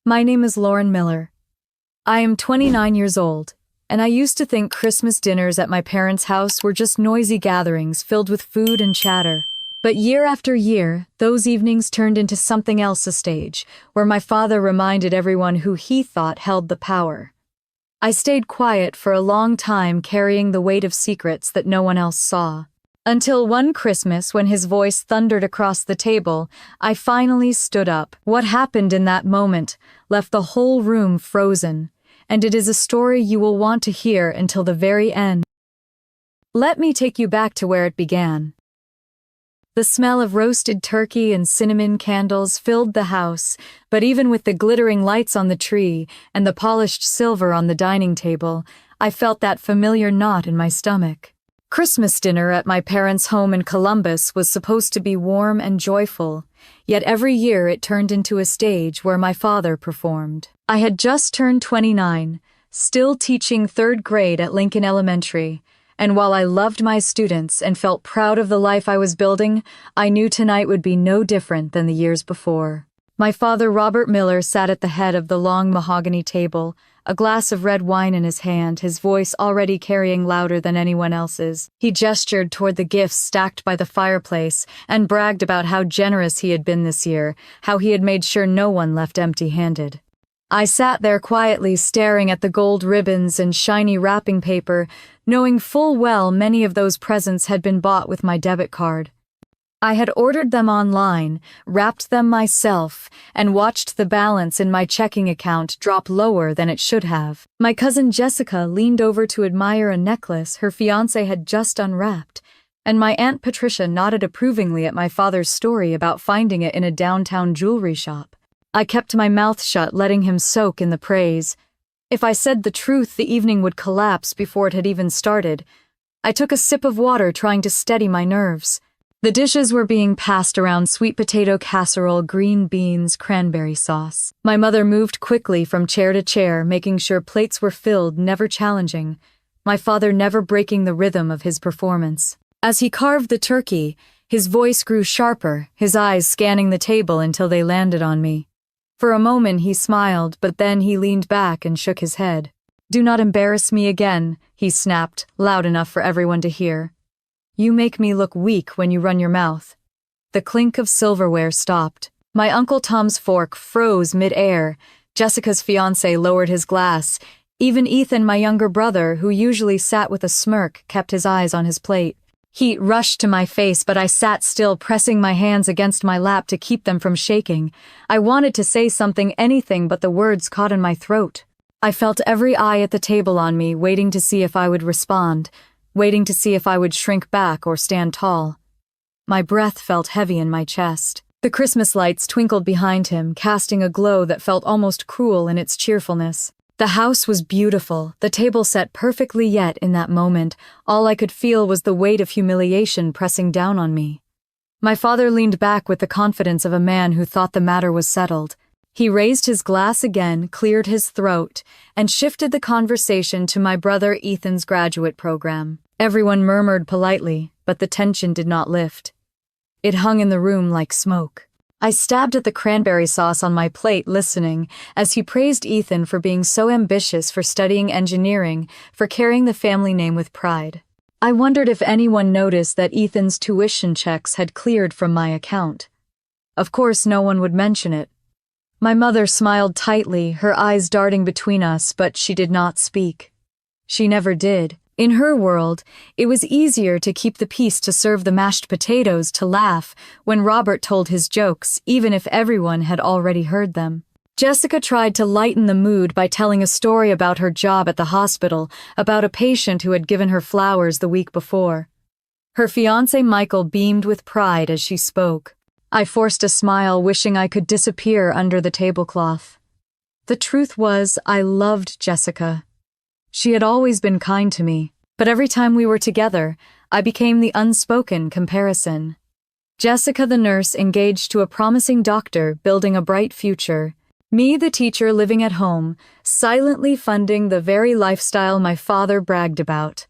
My name is Lauren Miller. I am 29 years old, and I used to think Christmas dinners at my parents' house were just noisy gatherings filled with food and chatter. But year after year, those evenings turned into something else, a stage, where my father reminded everyone who he thought held the power. I stayed quiet for a long time, carrying the weight of secrets that no one else saw. Until one Christmas, when his voice thundered across the table, I finally stood up. What happened in that moment left the whole room frozen, and it is a story you will want to hear until the very end. Let me take you back to where it began. The smell of roasted turkey and cinnamon candles filled the house, but even with the glittering lights on the tree and the polished silver on the dining table, I felt that familiar knot in my stomach. Christmas dinner at my parents' home in Columbus was supposed to be warm and joyful, yet every year it turned into a stage where my father performed. I had just turned 29, still teaching third grade at Lincoln Elementary, and while I loved my students and felt proud of the life I was building, I knew tonight would be no different than the years before. My father, Robert Miller, sat at the head of the long mahogany table, a glass of red wine in his hand, his voice already carrying louder than anyone else's. He gestured toward the gifts stacked by the fireplace and bragged about how generous he had been this year, how he had made sure no one left empty-handed. I sat there quietly staring at the gold ribbons and shiny wrapping paper, knowing full well many of those presents had been bought with my debit card. I had ordered them online, wrapped them myself, and watched the balance in my checking account drop lower than it should have. My cousin Jessica leaned over to admire a necklace her fiancé had just unwrapped, and my Aunt Patricia nodded approvingly at my father's story about finding it in a downtown jewelry shop. I kept my mouth shut, letting him soak in the praise. If I said the truth, the evening would collapse before it had even started. I took a sip of water, trying to steady my nerves. The dishes were being passed around: sweet potato casserole, green beans, cranberry sauce. My mother moved quickly from chair to chair, making sure plates were filled, never challenging. My father never breaking the rhythm of his performance. As he carved the turkey, his voice grew sharper, his eyes scanning the table until they landed on me. For a moment he smiled, but then he leaned back and shook his head. "Do not embarrass me again," he snapped, loud enough for everyone to hear. "You make me look weak when you run your mouth." The clink of silverware stopped. My Uncle Tom's fork froze mid-air. Jessica's fiancé lowered his glass. Even Ethan, my younger brother, who usually sat with a smirk, kept his eyes on his plate. Heat rushed to my face, but I sat still, pressing my hands against my lap to keep them from shaking. I wanted to say something, anything, but the words caught in my throat. I felt every eye at the table on me, waiting to see if I would respond, waiting to see if I would shrink back or stand tall. My breath felt heavy in my chest. The Christmas lights twinkled behind him, casting a glow that felt almost cruel in its cheerfulness. The house was beautiful, the table set perfectly, yet in that moment, all I could feel was the weight of humiliation pressing down on me. My father leaned back with the confidence of a man who thought the matter was settled. He raised his glass again, cleared his throat, and shifted the conversation to my brother Ethan's graduate program. Everyone murmured politely, but the tension did not lift. It hung in the room like smoke. I stabbed at the cranberry sauce on my plate, listening, as he praised Ethan for being so ambitious, for studying engineering, for carrying the family name with pride. I wondered if anyone noticed that Ethan's tuition checks had cleared from my account. Of course, no one would mention it. My mother smiled tightly, her eyes darting between us, but she did not speak. She never did. In her world, it was easier to keep the peace, to serve the mashed potatoes, to laugh when Robert told his jokes, even if everyone had already heard them. Jessica tried to lighten the mood by telling a story about her job at the hospital, about a patient who had given her flowers the week before. Her fiancé Michael beamed with pride as she spoke. I forced a smile, wishing I could disappear under the tablecloth. The truth was, I loved Jessica. She had always been kind to me, but every time we were together, I became the unspoken comparison. Jessica, the nurse, engaged to a promising doctor, building a bright future. Me, the teacher, living at home, silently funding the very lifestyle my father bragged about.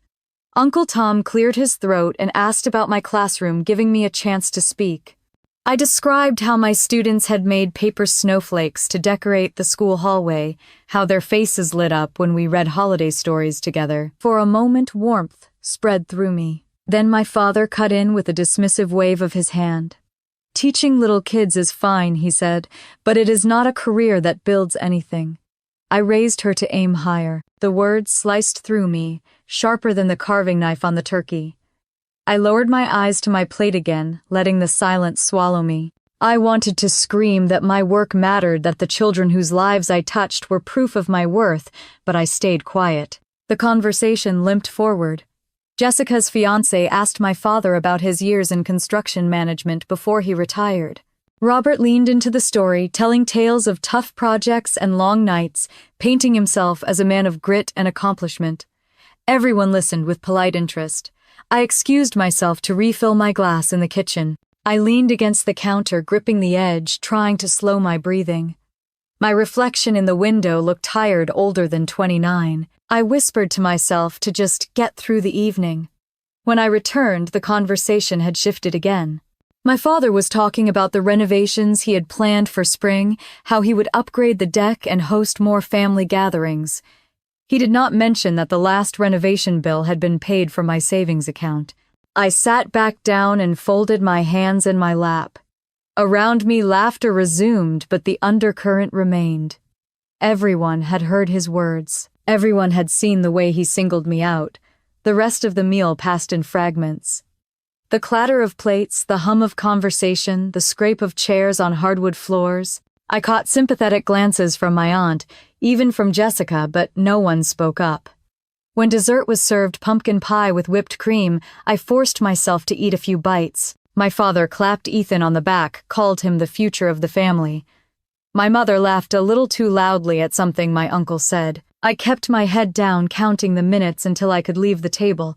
Uncle Tom cleared his throat and asked about my classroom, giving me a chance to speak. I described how my students had made paper snowflakes to decorate the school hallway, how their faces lit up when we read holiday stories together. For a moment, warmth spread through me. Then my father cut in with a dismissive wave of his hand. "Teaching little kids is fine," he said, "but it is not a career that builds anything." I raised her to aim higher. The words sliced through me, sharper than the carving knife on the turkey. I lowered my eyes to my plate again, letting the silence swallow me. I wanted to scream that my work mattered, that the children whose lives I touched were proof of my worth, but I stayed quiet. The conversation limped forward. Jessica's fiancé asked my father about his years in construction management before he retired. Robert leaned into the story, telling tales of tough projects and long nights, painting himself as a man of grit and accomplishment. Everyone listened with polite interest. I excused myself to refill my glass in the kitchen. I leaned against the counter, gripping the edge, trying to slow my breathing. My reflection in the window looked tired, older than 29. I whispered to myself to just get through the evening. When I returned, the conversation had shifted again. My father was talking about the renovations he had planned for spring, how he would upgrade the deck and host more family gatherings. He did not mention that the last renovation bill had been paid from my savings account. I sat back down and folded my hands in my lap. Around me, laughter resumed, but the undercurrent remained. Everyone had heard his words. Everyone had seen the way he singled me out. The rest of the meal passed in fragments. The clatter of plates, the hum of conversation, the scrape of chairs on hardwood floors. I caught sympathetic glances from my aunt, even from Jessica, but no one spoke up. When dessert was served, pumpkin pie with whipped cream, I forced myself to eat a few bites. My father clapped Ethan on the back, called him the future of the family. My mother laughed a little too loudly at something my uncle said. I kept my head down, counting the minutes until I could leave the table.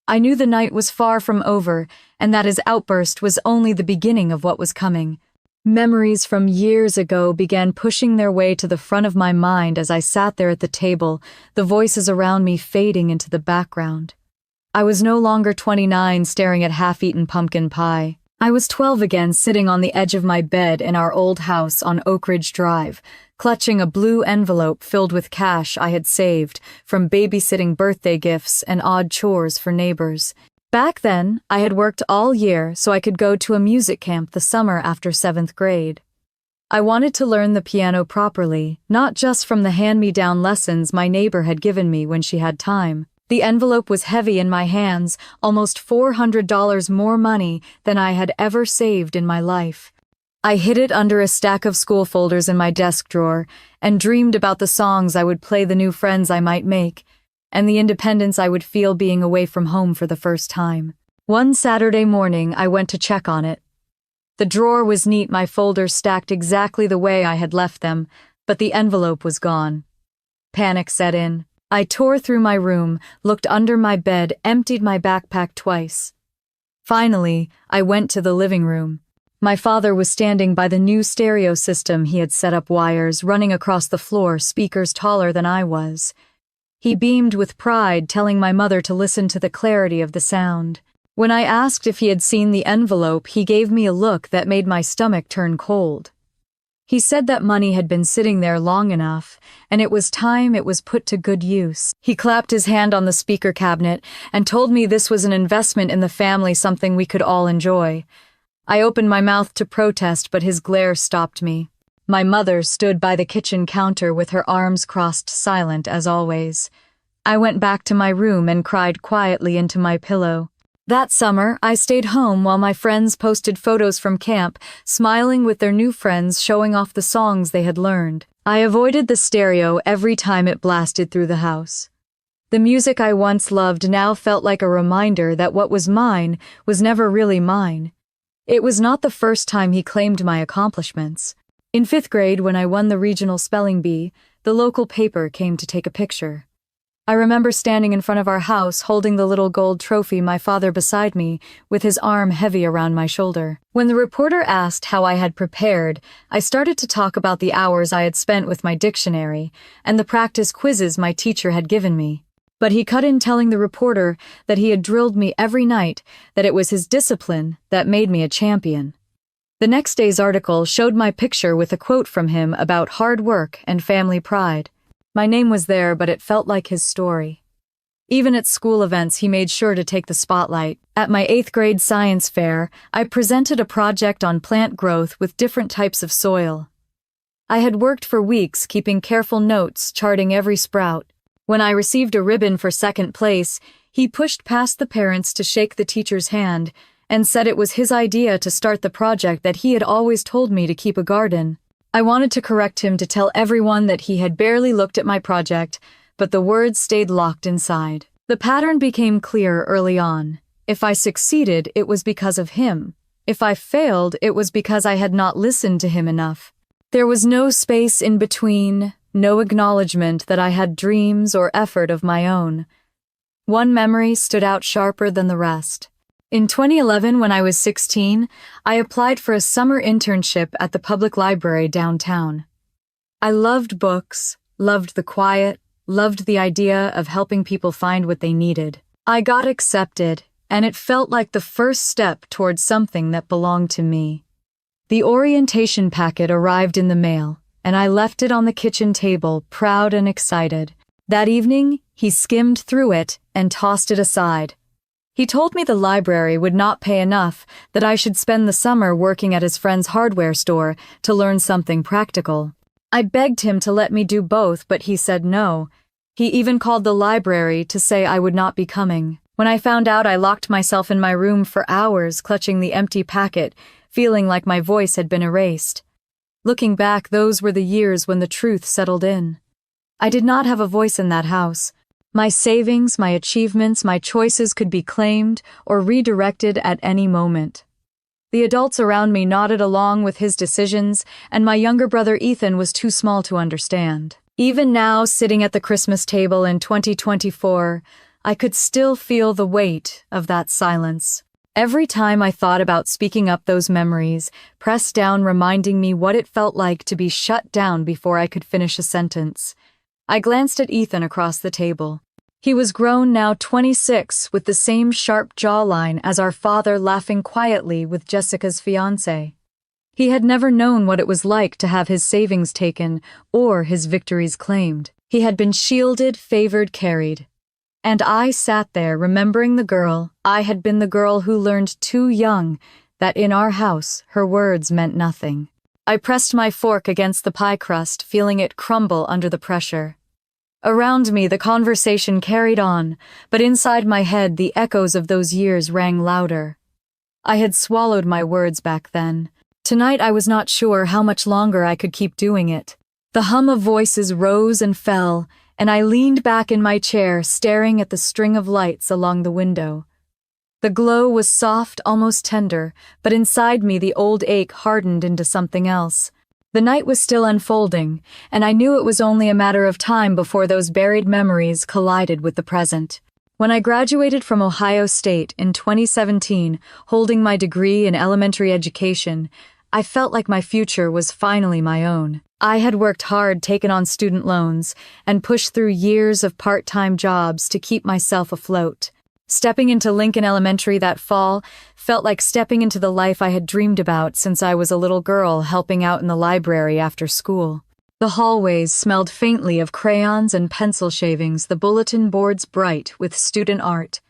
I knew the night was far from over, and that his outburst was only the beginning of what was coming. Memories from years ago began pushing their way to the front of my mind as I sat there at the table, the voices around me fading into the background. I was no longer 29 staring at half-eaten pumpkin pie. I was 12 again, sitting on the edge of my bed in our old house on Oak Ridge Drive, clutching a blue envelope filled with cash I had saved from babysitting birthday gifts and odd chores for neighbors. Back then, I had worked all year so I could go to a music camp the summer after 7th grade. I wanted to learn the piano properly, not just from the hand-me-down lessons my neighbor had given me when she had time. The envelope was heavy in my hands, almost $400 more money than I had ever saved in my life. I hid it under a stack of school folders in my desk drawer and dreamed about the songs I would play, the new friends I might make, and the independence I would feel being away from home for the first time. One Saturday morning, I went to check on it. The drawer was neat, my folders stacked exactly the way I had left them, but the envelope was gone. Panic set in. I tore through my room, looked under my bed, emptied my backpack twice. Finally, I went to the living room. My father was standing by the new stereo system he had set up, wires running across the floor, speakers taller than I was. He beamed with pride, telling my mother to listen to the clarity of the sound. When I asked if he had seen the envelope, he gave me a look that made my stomach turn cold. He said that money had been sitting there long enough, and it was time it was put to good use. He clapped his hand on the speaker cabinet and told me this was an investment in the family, something we could all enjoy. I opened my mouth to protest, but his glare stopped me. My mother stood by the kitchen counter with her arms crossed, silent as always. I went back to my room and cried quietly into my pillow. That summer, I stayed home while my friends posted photos from camp, smiling with their new friends, showing off the songs they had learned. I avoided the stereo every time it blasted through the house. The music I once loved now felt like a reminder that what was mine was never really mine. It was not the first time he claimed my accomplishments. In 5th grade, when I won the regional spelling bee, the local paper came to take a picture. I remember standing in front of our house holding the little gold trophy, my father beside me, with his arm heavy around my shoulder. When the reporter asked how I had prepared, I started to talk about the hours I had spent with my dictionary and the practice quizzes my teacher had given me. But he cut in, telling the reporter that he had drilled me every night, that it was his discipline that made me a champion. The next day's article showed my picture with a quote from him about hard work and family pride. My name was there, but it felt like his story. Even at school events, he made sure to take the spotlight. At my 8th grade science fair, I presented a project on plant growth with different types of soil. I had worked for weeks keeping careful notes, charting every sprout. When I received a ribbon for 2nd place, he pushed past the parents to shake the teacher's hand and said it was his idea to start the project that he had always told me to keep a garden. I wanted to correct him, to tell everyone that he had barely looked at my project, but the words stayed locked inside. The pattern became clear early on. If I succeeded, it was because of him. If I failed, it was because I had not listened to him enough. There was no space in between, no acknowledgement that I had dreams or effort of my own. One memory stood out sharper than the rest. In 2011, when I was 16, I applied for a summer internship at the public library downtown. I loved books, loved the quiet, loved the idea of helping people find what they needed. I got accepted, and it felt like the first step towards something that belonged to me. The orientation packet arrived in the mail, and I left it on the kitchen table, proud and excited. That evening, he skimmed through it and tossed it aside. He told me the library would not pay enough, that I should spend the summer working at his friend's hardware store to learn something practical. I begged him to let me do both, but he said no. He even called the library to say I would not be coming. When I found out, I locked myself in my room for hours, clutching the empty packet, feeling like my voice had been erased. Looking back, those were the years when the truth settled in. I did not have a voice in that house. My savings, my achievements, my choices could be claimed or redirected at any moment. The adults around me nodded along with his decisions, and my younger brother Ethan was too small to understand. Even now, sitting at the Christmas table in 2024, I could still feel the weight of that silence. Every time I thought about speaking up, those memories pressed down, reminding me what it felt like to be shut down before I could finish a sentence. I glanced at Ethan across the table. He was grown, now 26, with the same sharp jawline as our father, laughing quietly with Jessica's fiancé. He had never known what it was like to have his savings taken or his victories claimed. He had been shielded, favored, carried. And I sat there remembering the girl. I had been the girl who learned too young that in our house her words meant nothing. I pressed my fork against the pie crust, feeling it crumble under the pressure. Around me, the conversation carried on, but inside my head, the echoes of those years rang louder. I had swallowed my words back then. Tonight, I was not sure how much longer I could keep doing it. The hum of voices rose and fell, and I leaned back in my chair, staring at the string of lights along the window. The glow was soft, almost tender, but inside me, the old ache hardened into something else. The night was still unfolding, and I knew it was only a matter of time before those buried memories collided with the present. When I graduated from Ohio State in 2017, holding my degree in elementary education, I felt like my future was finally my own. I had worked hard, taken on student loans, and pushed through years of part-time jobs to keep myself afloat. Stepping into Lincoln Elementary that fall felt like stepping into the life I had dreamed about since I was a little girl, helping out in the library after school. The hallways smelled faintly of crayons and pencil shavings, the bulletin boards bright with student art.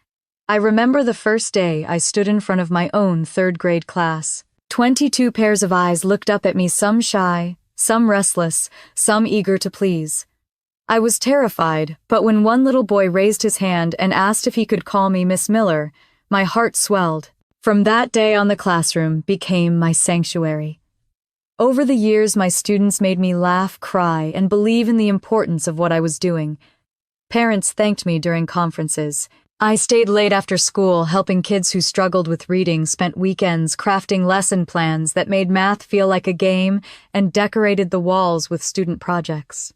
I remember the first day I stood in front of my own 3rd grade class. 22 pairs of eyes looked up at me, some shy, some restless, some eager to please. I was terrified, but when one little boy raised his hand and asked if he could call me Miss Miller, my heart swelled. From that day on, the classroom became my sanctuary. Over the years, my students made me laugh, cry, and believe in the importance of what I was doing. Parents thanked me during conferences. I stayed late after school, helping kids who struggled with reading, spent weekends crafting lesson plans that made math feel like a game, and decorated the walls with student projects.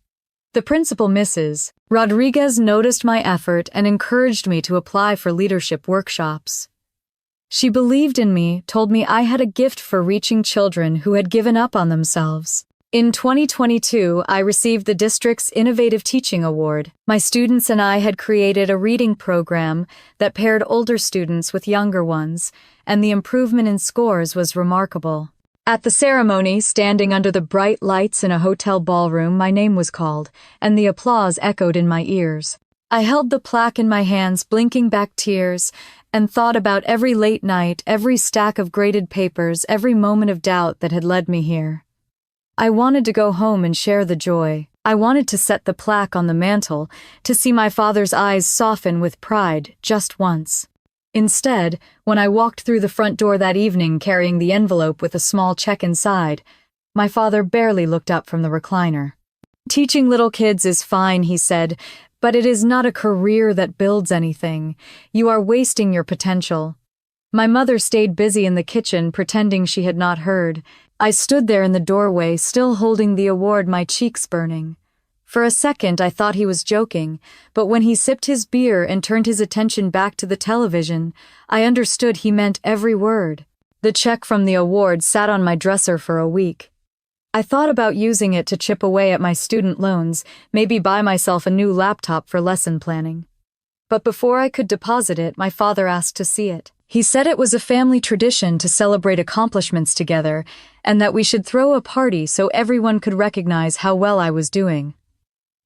The principal, Mrs. Rodriguez, noticed my effort and encouraged me to apply for leadership workshops. She believed in me, told me I had a gift for reaching children who had given up on themselves. In 2022, I received the district's Innovative Teaching Award. My students and I had created a reading program that paired older students with younger ones, and the improvement in scores was remarkable. At the ceremony, standing under the bright lights in a hotel ballroom, my name was called, and the applause echoed in my ears. I held the plaque in my hands, blinking back tears, and thought about every late night, every stack of graded papers, every moment of doubt that had led me here. I wanted to go home and share the joy. I wanted to set the plaque on the mantel, to see my father's eyes soften with pride just once. Instead, when I walked through the front door that evening carrying the envelope with a small check inside, my father barely looked up from the recliner. "Teaching little kids is fine," he said, "but it is not a career that builds anything. You are wasting your potential." My mother stayed busy in the kitchen, pretending she had not heard. I stood there in the doorway, still holding the award, my cheeks burning. For a second I thought he was joking, but when he sipped his beer and turned his attention back to the television, I understood he meant every word. The check from the award sat on my dresser for a week. I thought about using it to chip away at my student loans, maybe buy myself a new laptop for lesson planning. But before I could deposit it, my father asked to see it. He said it was a family tradition to celebrate accomplishments together, and that we should throw a party so everyone could recognize how well I was doing.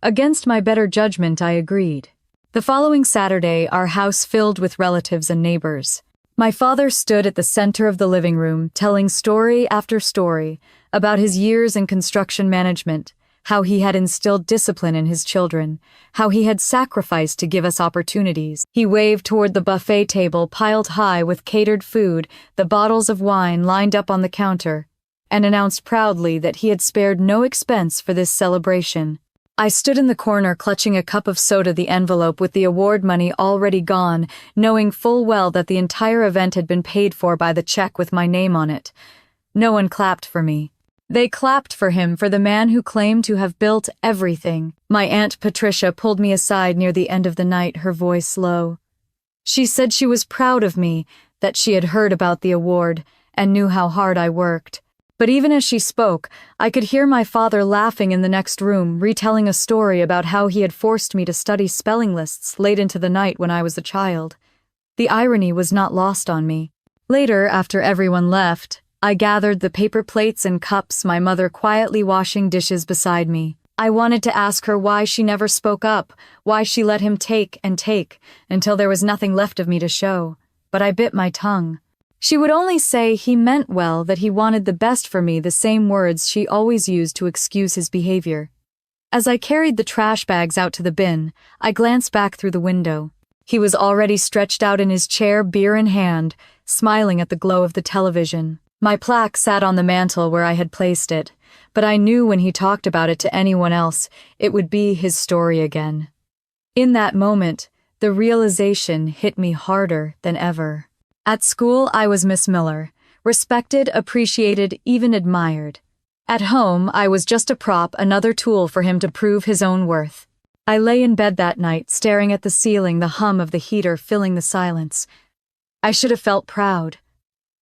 Against my better judgment, I agreed. The following Saturday, our house filled with relatives and neighbors. My father stood at the center of the living room, telling story after story about his years in construction management, how he had instilled discipline in his children, how he had sacrificed to give us opportunities. He waved toward the buffet table piled high with catered food, the bottles of wine lined up on the counter, and announced proudly that he had spared no expense for this celebration. I stood in the corner clutching a cup of soda, the envelope with the award money already gone, knowing full well that the entire event had been paid for by the check with my name on it. No one clapped for me. They clapped for him, for the man who claimed to have built everything. My Aunt Patricia pulled me aside near the end of the night, her voice low. She said she was proud of me, that she had heard about the award, and knew how hard I worked. But even as she spoke, I could hear my father laughing in the next room, retelling a story about how he had forced me to study spelling lists late into the night when I was a child. The irony was not lost on me. Later, after everyone left, I gathered the paper plates and cups, my mother quietly washing dishes beside me. I wanted to ask her why she never spoke up, why she let him take and take, until there was nothing left of me to show. But I bit my tongue. She would only say he meant well, that he wanted the best for me, the same words she always used to excuse his behavior. As I carried the trash bags out to the bin, I glanced back through the window. He was already stretched out in his chair, beer in hand, smiling at the glow of the television. My plaque sat on the mantel where I had placed it, but I knew when he talked about it to anyone else, it would be his story again. In that moment, the realization hit me harder than ever. At school, I was Miss Miller, respected, appreciated, even admired. At home, I was just a prop, another tool for him to prove his own worth. I lay in bed that night, staring at the ceiling, the hum of the heater filling the silence. I should have felt proud.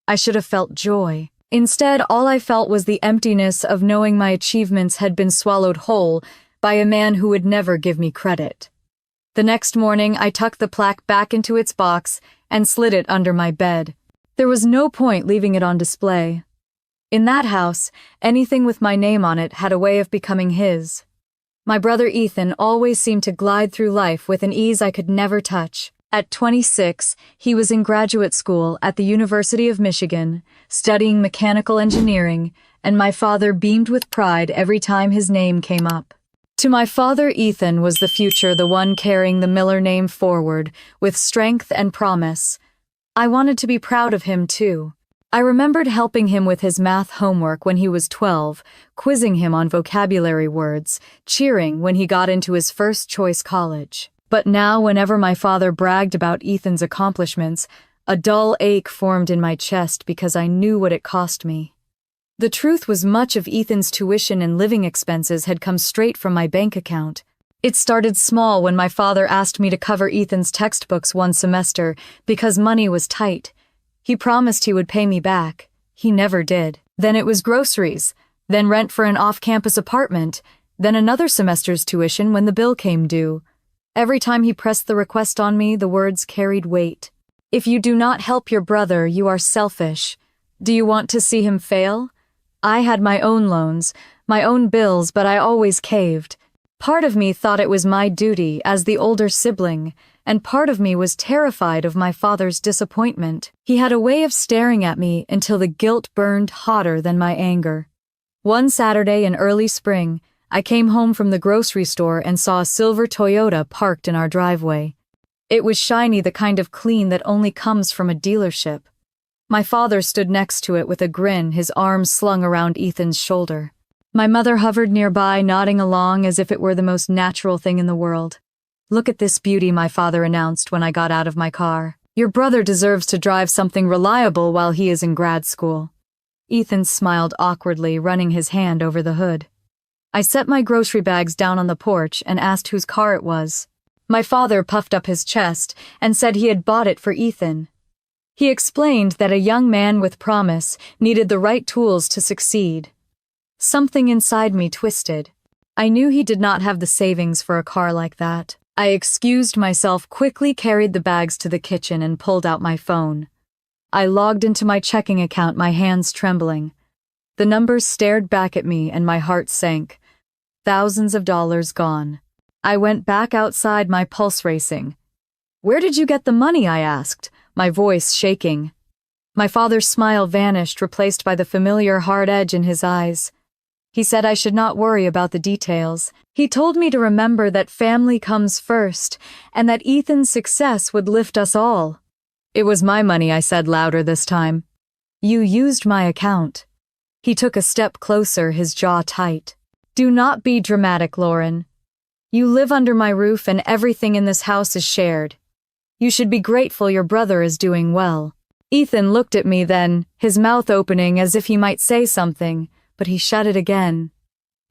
I should have felt joy. Instead, all I felt was the emptiness of knowing my achievements had been swallowed whole by a man who would never give me credit. The next morning, I tucked the plaque back into its box and slid it under my bed. There was no point leaving it on display. In that house, anything with my name on it had a way of becoming his. My brother Ethan always seemed to glide through life with an ease I could never touch. At 26, he was in graduate school at the University of Michigan, studying mechanical engineering, and my father beamed with pride every time his name came up. To my father, Ethan was the future, the one carrying the Miller name forward, with strength and promise. I wanted to be proud of him, too. I remembered helping him with his math homework when he was 12, quizzing him on vocabulary words, cheering when he got into his first-choice college. But now, whenever my father bragged about Ethan's accomplishments, a dull ache formed in my chest because I knew what it cost me. The truth was, much of Ethan's tuition and living expenses had come straight from my bank account. It started small when my father asked me to cover Ethan's textbooks one semester because money was tight. He promised he would pay me back. He never did. Then it was groceries, then rent for an off-campus apartment, then another semester's tuition when the bill came due. Every time he pressed the request on me, the words carried weight. If you do not help your brother, you are selfish. Do you want to see him fail? I had my own loans, my own bills, but I always caved. Part of me thought it was my duty as the older sibling, and part of me was terrified of my father's disappointment. He had a way of staring at me until the guilt burned hotter than my anger. One Saturday in early spring, I came home from the grocery store and saw a silver Toyota parked in our driveway. It was shiny, the kind of clean that only comes from a dealership. My father stood next to it with a grin, his arms slung around Ethan's shoulder. My mother hovered nearby, nodding along as if it were the most natural thing in the world. "Look at this beauty," my father announced when I got out of my car. "Your brother deserves to drive something reliable while he is in grad school." Ethan smiled awkwardly, running his hand over the hood. I set my grocery bags down on the porch and asked whose car it was. My father puffed up his chest and said he had bought it for Ethan. He explained that a young man with promise needed the right tools to succeed. Something inside me twisted. I knew he did not have the savings for a car like that. I excused myself, quickly carried the bags to the kitchen, and pulled out my phone. I logged into my checking account, my hands trembling. The numbers stared back at me and my heart sank. Thousands of dollars gone. I went back outside, my pulse racing. "Where did you get the money?" I asked, my voice shaking. My father's smile vanished, replaced by the familiar hard edge in his eyes. He said I should not worry about the details. He told me to remember that family comes first, and that Ethan's success would lift us all. "It was my money," I said louder this time. "You used my account." He took a step closer, his jaw tight. "Do not be dramatic, Lauren. You live under my roof and everything in this house is shared. You should be grateful your brother is doing well." Ethan looked at me then, his mouth opening as if he might say something, but he shut it again.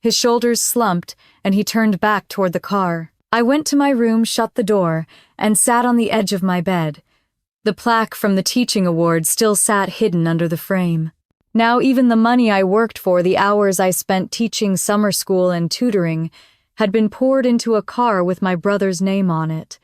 His shoulders slumped, and he turned back toward the car. I went to my room, shut the door, and sat on the edge of my bed. The plaque from the teaching award still sat hidden under the frame. Now even the money I worked for, the hours I spent teaching summer school and tutoring, had been poured into a car with my brother's name on it.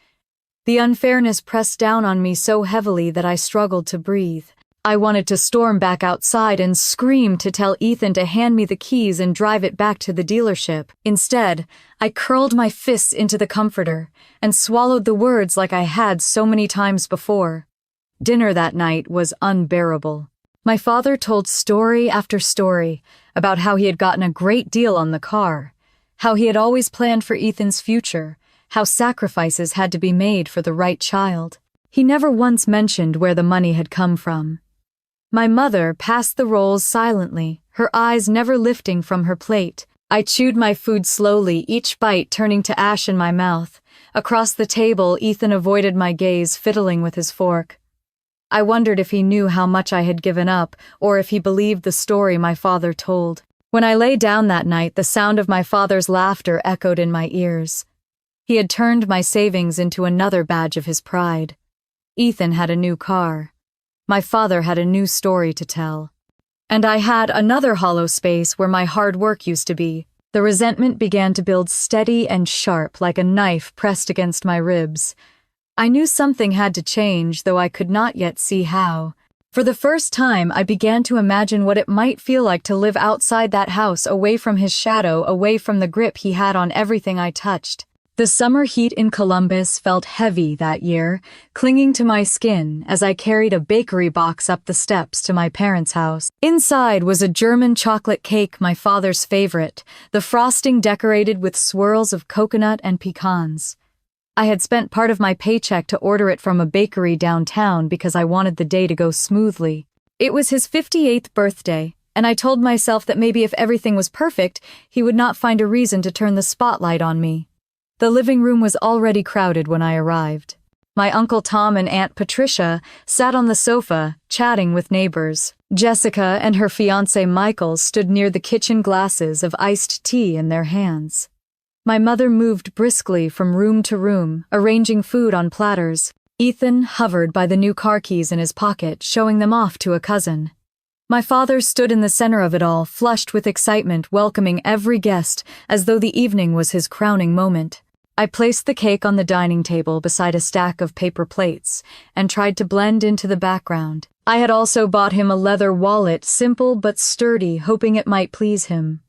The unfairness pressed down on me so heavily that I struggled to breathe. I wanted to storm back outside and scream to tell Ethan to hand me the keys and drive it back to the dealership. Instead, I curled my fists into the comforter and swallowed the words like I had so many times before. Dinner that night was unbearable. My father told story after story about how he had gotten a great deal on the car, how he had always planned for Ethan's future, how sacrifices had to be made for the right child. He never once mentioned where the money had come from. My mother passed the rolls silently, her eyes never lifting from her plate. I chewed my food slowly, each bite turning to ash in my mouth. Across the table, Ethan avoided my gaze, fiddling with his fork. I wondered if he knew how much I had given up, or if he believed the story my father told. When I lay down that night, the sound of my father's laughter echoed in my ears. He had turned my savings into another badge of his pride. Ethan had a new car. My father had a new story to tell. And I had another hollow space where my hard work used to be. The resentment began to build steady and sharp, like a knife pressed against my ribs. I knew something had to change, though I could not yet see how. For the first time, I began to imagine what it might feel like to live outside that house, away from his shadow, away from the grip he had on everything I touched. The summer heat in Columbus felt heavy that year, clinging to my skin as I carried a bakery box up the steps to my parents' house. Inside was a German chocolate cake, my father's favorite, the frosting decorated with swirls of coconut and pecans. I had spent part of my paycheck to order it from a bakery downtown because I wanted the day to go smoothly. It was his 58th birthday, and I told myself that maybe if everything was perfect, he would not find a reason to turn the spotlight on me. The living room was already crowded when I arrived. My Uncle Tom and Aunt Patricia sat on the sofa, chatting with neighbors. Jessica and her fiancé Michael stood near the kitchen, glasses of iced tea in their hands. My mother moved briskly from room to room, arranging food on platters. Ethan hovered by the new car keys in his pocket, showing them off to a cousin. My father stood in the center of it all, flushed with excitement, welcoming every guest as though the evening was his crowning moment. I placed the cake on the dining table beside a stack of paper plates and tried to blend into the background. I had also bought him a leather wallet, simple but sturdy, hoping it might please him.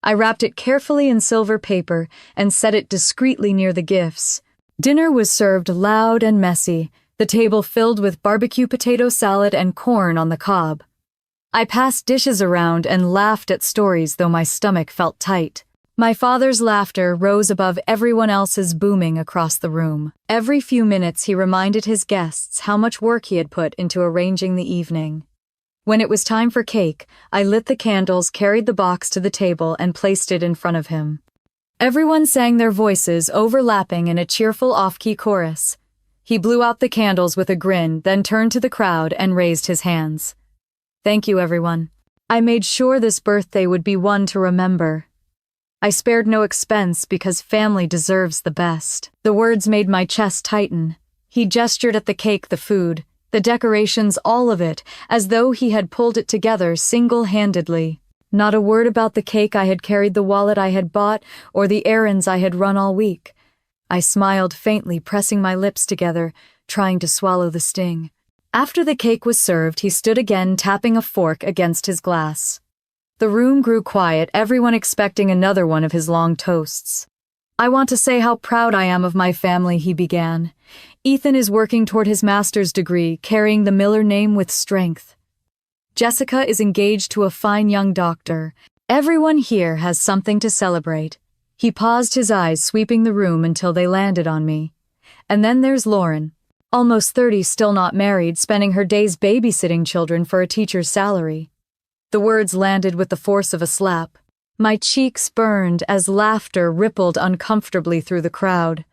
I wrapped it carefully in silver paper and set it discreetly near the gifts. Dinner was served loud and messy, the table filled with barbecue potato salad and corn on the cob. I passed dishes around and laughed at stories, though my stomach felt tight. My father's laughter rose above everyone else's booming across the room. Every few minutes he reminded his guests how much work he had put into arranging the evening. When it was time for cake, I lit the candles, carried the box to the table, and placed it in front of him. Everyone sang their voices, overlapping in a cheerful off-key chorus. He blew out the candles with a grin, then turned to the crowd and raised his hands. Thank you, everyone. I made sure this birthday would be one to remember. I spared no expense because family deserves the best. The words made my chest tighten. He gestured at the cake, the food, the decorations, all of it, as though he had pulled it together single-handedly. Not a word about the cake I had carried, the wallet I had bought, or the errands I had run all week. I smiled faintly, pressing my lips together, trying to swallow the sting. After the cake was served, he stood again, tapping a fork against his glass. The room grew quiet, everyone expecting another one of his long toasts. I want to say how proud I am of my family, he began. Ethan is working toward his master's degree, carrying the Miller name with strength. Jessica is engaged to a fine young doctor. Everyone here has something to celebrate. He paused, his eyes sweeping the room until they landed on me. And then there's Lauren, almost 30, still not married, spending her days babysitting children for a teacher's salary. The words landed with the force of a slap. My cheeks burned as laughter rippled uncomfortably through the crowd.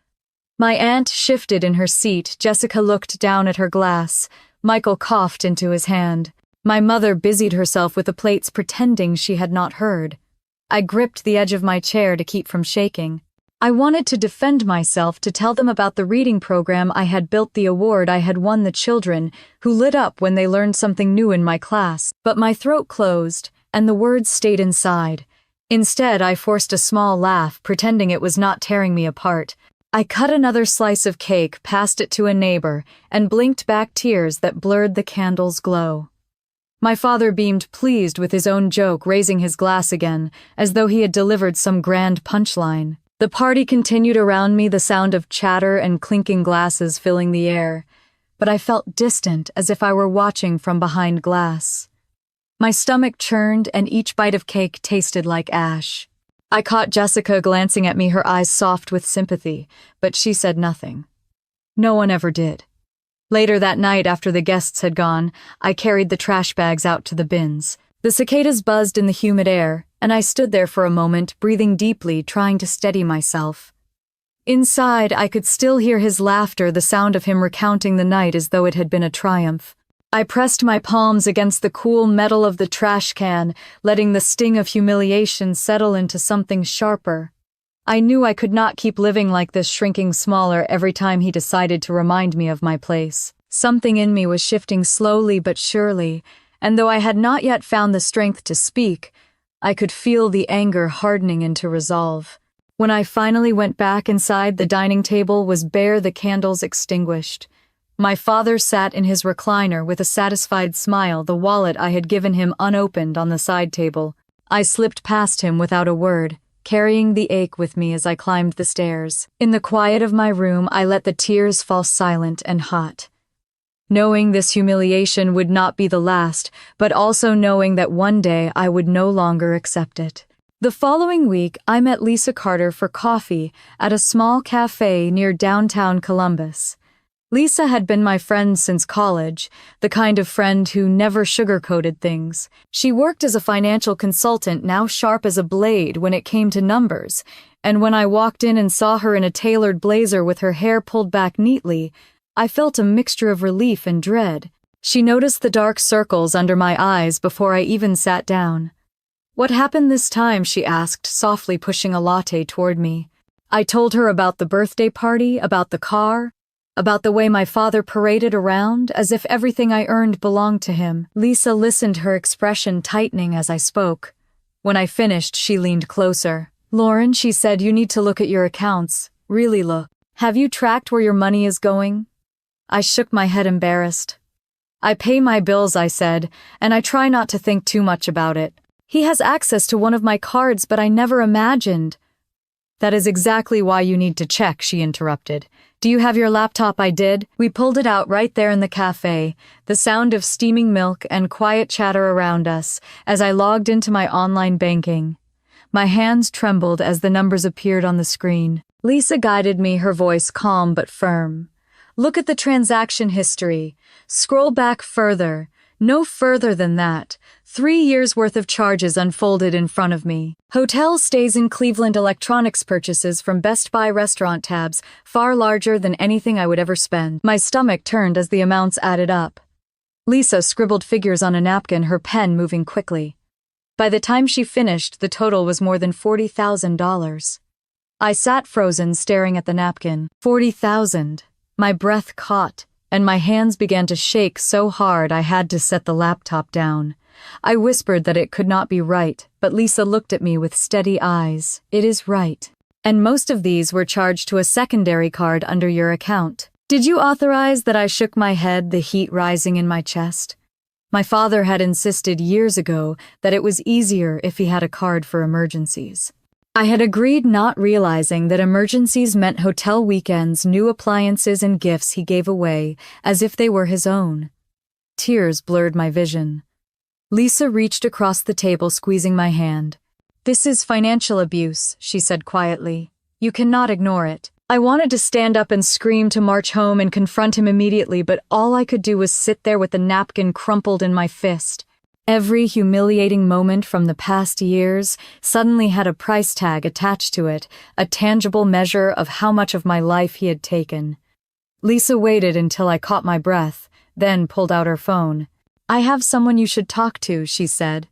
My aunt shifted in her seat. Jessica looked down at her glass. Michael coughed into his hand. My mother busied herself with the plates, pretending she had not heard. I gripped the edge of my chair to keep from shaking. I wanted to defend myself, to tell them about the reading program I had built, the award I had won, the children who lit up when they learned something new in my class. But my throat closed, and the words stayed inside. Instead, I forced a small laugh, pretending it was not tearing me apart. I cut another slice of cake, passed it to a neighbor, and blinked back tears that blurred the candle's glow. My father beamed, pleased with his own joke, raising his glass again, as though he had delivered some grand punchline. The party continued around me, the sound of chatter and clinking glasses filling the air, but I felt distant, as if I were watching from behind glass. My stomach churned, and each bite of cake tasted like ash. I caught Jessica glancing at me, her eyes soft with sympathy, but she said nothing. No one ever did. Later that night, after the guests had gone, I carried the trash bags out to the bins. The cicadas buzzed in the humid air, and I stood there for a moment, breathing deeply, trying to steady myself. Inside, I could still hear his laughter, the sound of him recounting the night as though it had been a triumph. I pressed my palms against the cool metal of the trash can, letting the sting of humiliation settle into something sharper. I knew I could not keep living like this, shrinking smaller every time he decided to remind me of my place. Something in me was shifting slowly but surely, and though I had not yet found the strength to speak, I could feel the anger hardening into resolve. When I finally went back inside, the dining table was bare, the candles extinguished. My father sat in his recliner with a satisfied smile, the wallet I had given him unopened on the side table. I slipped past him without a word, carrying the ache with me as I climbed the stairs. In the quiet of my room, I let the tears fall silent and hot. Knowing this humiliation would not be the last, but also knowing that one day I would no longer accept it. The following week, I met Lisa Carter for coffee at a small cafe near downtown Columbus. Lisa had been my friend since college, the kind of friend who never sugarcoated things. She worked as a financial consultant, now sharp as a blade when it came to numbers, and when I walked in and saw her in a tailored blazer with her hair pulled back neatly, I felt a mixture of relief and dread. She noticed the dark circles under my eyes before I even sat down. "What happened this time?" she asked, softly pushing a latte toward me. I told her about the birthday party, about the car, about the way my father paraded around, as if everything I earned belonged to him. Lisa listened, her expression tightening as I spoke. When I finished, she leaned closer. "Lauren," she said, "you need to look at your accounts. Really look. Have you tracked where your money is going?" I shook my head, embarrassed. I pay my bills, I said, and I try not to think too much about it. He has access to one of my cards, but I never imagined. That is exactly why you need to check, she interrupted. Do you have your laptop? I did. We pulled it out right there in the cafe, the sound of steaming milk and quiet chatter around us as I logged into my online banking. My hands trembled as the numbers appeared on the screen. Lisa guided me, her voice calm but firm. Look at the transaction history. Scroll back further. No further than that. 3 years' worth of charges unfolded in front of me. Hotel stays in Cleveland, electronics purchases from Best Buy restaurant tabs, far larger than anything I would ever spend. My stomach turned as the amounts added up. Lisa scribbled figures on a napkin, her pen moving quickly. By the time she finished, the total was more than $40,000. I sat frozen, staring at the napkin. 40,000. My breath caught, and my hands began to shake so hard I had to set the laptop down. I whispered that it could not be right, but Lisa looked at me with steady eyes. It is right. And most of these were charged to a secondary card under your account. Did you authorize that? I shook my head, the heat rising in my chest. My father had insisted years ago that it was easier if he had a card for emergencies. I had agreed, not realizing that emergencies meant hotel weekends, new appliances, and gifts he gave away as if they were his own. Tears blurred my vision. Lisa reached across the table, squeezing my hand. This is financial abuse, she said quietly. You cannot ignore it. I wanted to stand up and scream, to march home and confront him immediately, but all I could do was sit there with the napkin crumpled in my fist. Every humiliating moment from the past years suddenly had a price tag attached to it, a tangible measure of how much of my life he had taken. Lisa waited until I caught my breath, then pulled out her phone. I have someone you should talk to, she said.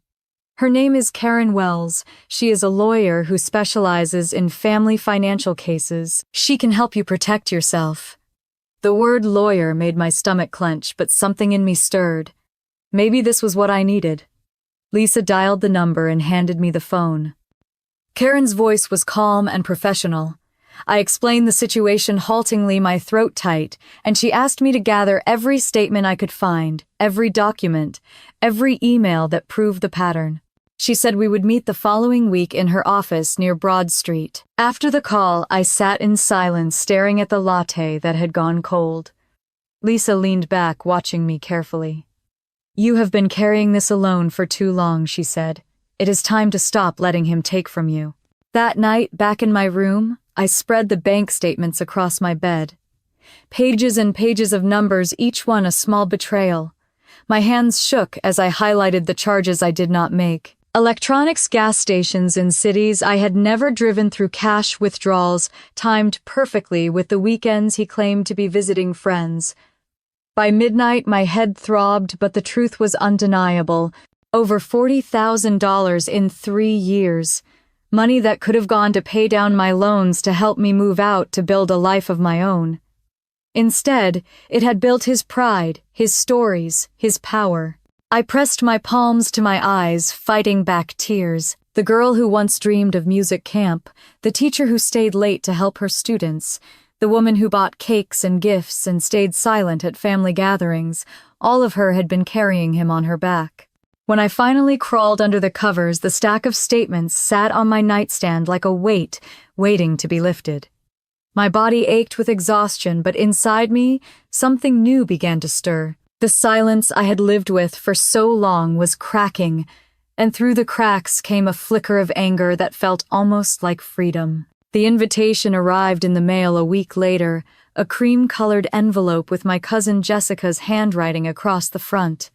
Her name is Karen Wells. She is a lawyer who specializes in family financial cases. She can help you protect yourself. The word lawyer made my stomach clench, but something in me stirred. Maybe this was what I needed. Lisa dialed the number and handed me the phone. Karen's voice was calm and professional. I explained the situation haltingly, my throat tight, and she asked me to gather every statement I could find, every document, every email that proved the pattern. She said we would meet the following week in her office near Broad Street. After the call, I sat in silence, staring at the latte that had gone cold. Lisa leaned back, watching me carefully. You have been carrying this alone for too long, she said. It is time to stop letting him take from you. That night, back in my room, I spread the bank statements across my bed. Pages and pages of numbers, each one a small betrayal. My hands shook as I highlighted the charges I did not make. Electronics gas stations in cities I had never driven through, cash withdrawals timed perfectly with the weekends he claimed to be visiting friends. By midnight, my head throbbed, but the truth was undeniable. Over $40,000 in 3 years. Money that could have gone to pay down my loans, to help me move out, to build a life of my own. Instead, it had built his pride, his stories, his power. I pressed my palms to my eyes, fighting back tears. The girl who once dreamed of music camp, the teacher who stayed late to help her students, the woman who bought cakes and gifts and stayed silent at family gatherings, all of her had been carrying him on her back. When I finally crawled under the covers, the stack of statements sat on my nightstand like a weight, waiting to be lifted. My body ached with exhaustion, but inside me, something new began to stir. The silence I had lived with for so long was cracking, and through the cracks came a flicker of anger that felt almost like freedom. The invitation arrived in the mail a week later, a cream-colored envelope with my cousin Jessica's handwriting across the front.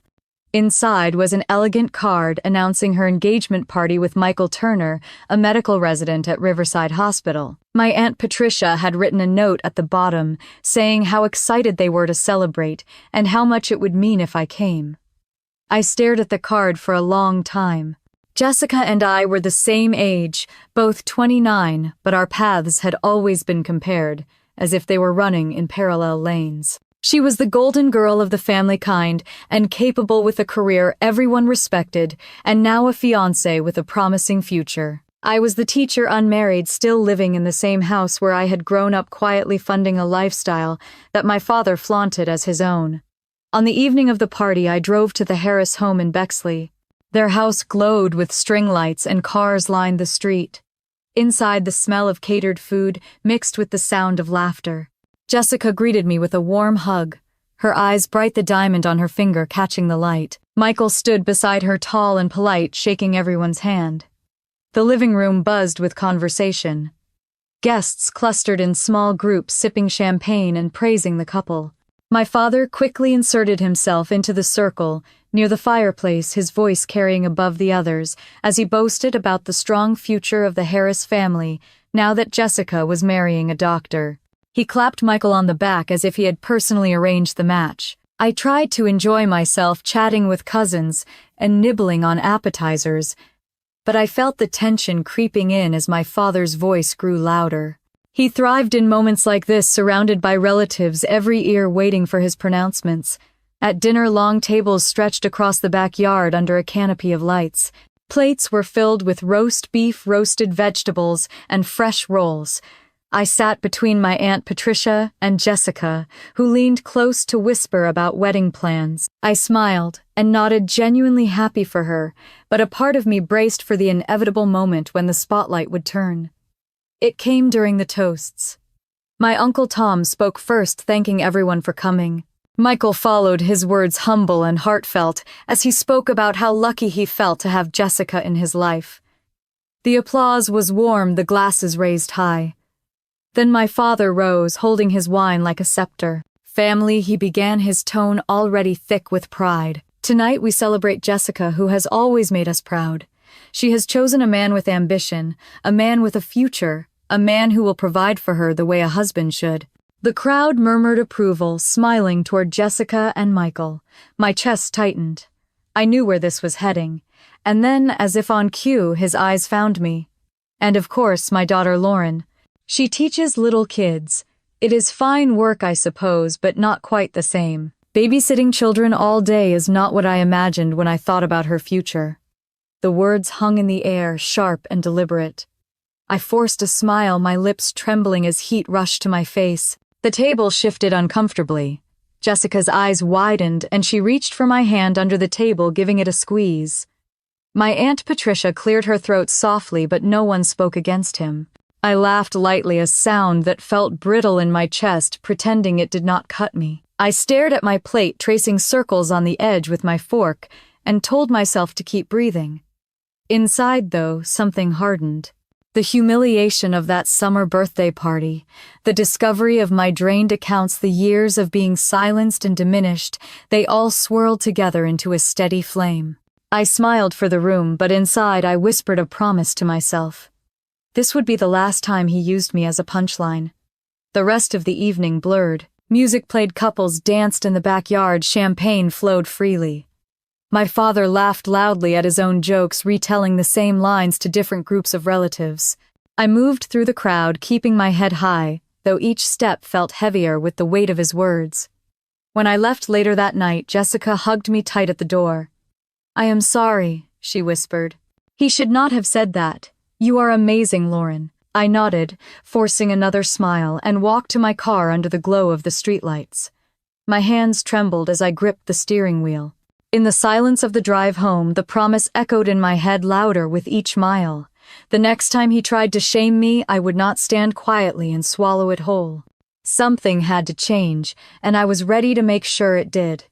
Inside was an elegant card announcing her engagement party with Michael Turner, a medical resident at Riverside Hospital. My Aunt Patricia had written a note at the bottom saying how excited they were to celebrate and how much it would mean if I came. I stared at the card for a long time. Jessica and I were the same age, both 29, but our paths had always been compared, as if they were running in parallel lanes. She was the golden girl of the family kind and capable with a career everyone respected, and now a fiancé with a promising future. I was the teacher, unmarried, still living in the same house where I had grown up, quietly funding a lifestyle that my father flaunted as his own. On the evening of the party, I drove to the Harris home in Bexley. Their house glowed with string lights and cars lined the street. Inside, the smell of catered food mixed with the sound of laughter. Jessica greeted me with a warm hug, her eyes bright, the diamond on her finger catching the light. Michael stood beside her, tall and polite, shaking everyone's hand. The living room buzzed with conversation. Guests clustered in small groups, sipping champagne and praising the couple. My father quickly inserted himself into the circle, near the fireplace, his voice carrying above the others, as he boasted about the strong future of the Harris family, now that Jessica was marrying a doctor. He clapped Michael on the back as if he had personally arranged the match. I tried to enjoy myself, chatting with cousins and nibbling on appetizers, but I felt the tension creeping in as my father's voice grew louder. He thrived in moments like this, surrounded by relatives, every ear waiting for his pronouncements. At dinner, long tables stretched across the backyard under a canopy of lights. Plates were filled with roast beef, roasted vegetables, and fresh rolls. I sat between my Aunt Patricia and Jessica, who leaned close to whisper about wedding plans. I smiled and nodded, genuinely happy for her, but a part of me braced for the inevitable moment when the spotlight would turn. It came during the toasts. My Uncle Tom spoke first, thanking everyone for coming. Michael followed, his words humble and heartfelt, as he spoke about how lucky he felt to have Jessica in his life. The applause was warm, the glasses raised high. Then my father rose, holding his wine like a scepter. Family, he began, his tone already thick with pride. Tonight we celebrate Jessica, who has always made us proud. She has chosen a man with ambition, a man with a future, a man who will provide for her the way a husband should. The crowd murmured approval, smiling toward Jessica and Michael. My chest tightened. I knew where this was heading. And then, as if on cue, his eyes found me. And of course, my daughter Lauren. She teaches little kids. It is fine work, I suppose, but not quite the same. Babysitting children all day is not what I imagined when I thought about her future. The words hung in the air, sharp and deliberate. I forced a smile, my lips trembling as heat rushed to my face. The table shifted uncomfortably. Jessica's eyes widened, and she reached for my hand under the table, giving it a squeeze. My Aunt Patricia cleared her throat softly, but no one spoke against him. I laughed lightly, a sound that felt brittle in my chest, pretending it did not cut me. I stared at my plate, tracing circles on the edge with my fork, and told myself to keep breathing. Inside, though, something hardened. The humiliation of that summer birthday party, the discovery of my drained accounts, the years of being silenced and diminished, they all swirled together into a steady flame. I smiled for the room, but inside I whispered a promise to myself. This would be the last time he used me as a punchline. The rest of the evening blurred. Music played, couples danced in the backyard, champagne flowed freely. My father laughed loudly at his own jokes, retelling the same lines to different groups of relatives. I moved through the crowd, keeping my head high, though each step felt heavier with the weight of his words. When I left later that night, Jessica hugged me tight at the door. "I am sorry," she whispered. "He should not have said that. You are amazing, Lauren." I nodded, forcing another smile, and walked to my car under the glow of the streetlights. My hands trembled as I gripped the steering wheel. In the silence of the drive home, the promise echoed in my head louder with each mile. The next time he tried to shame me, I would not stand quietly and swallow it whole. Something had to change, and I was ready to make sure it did.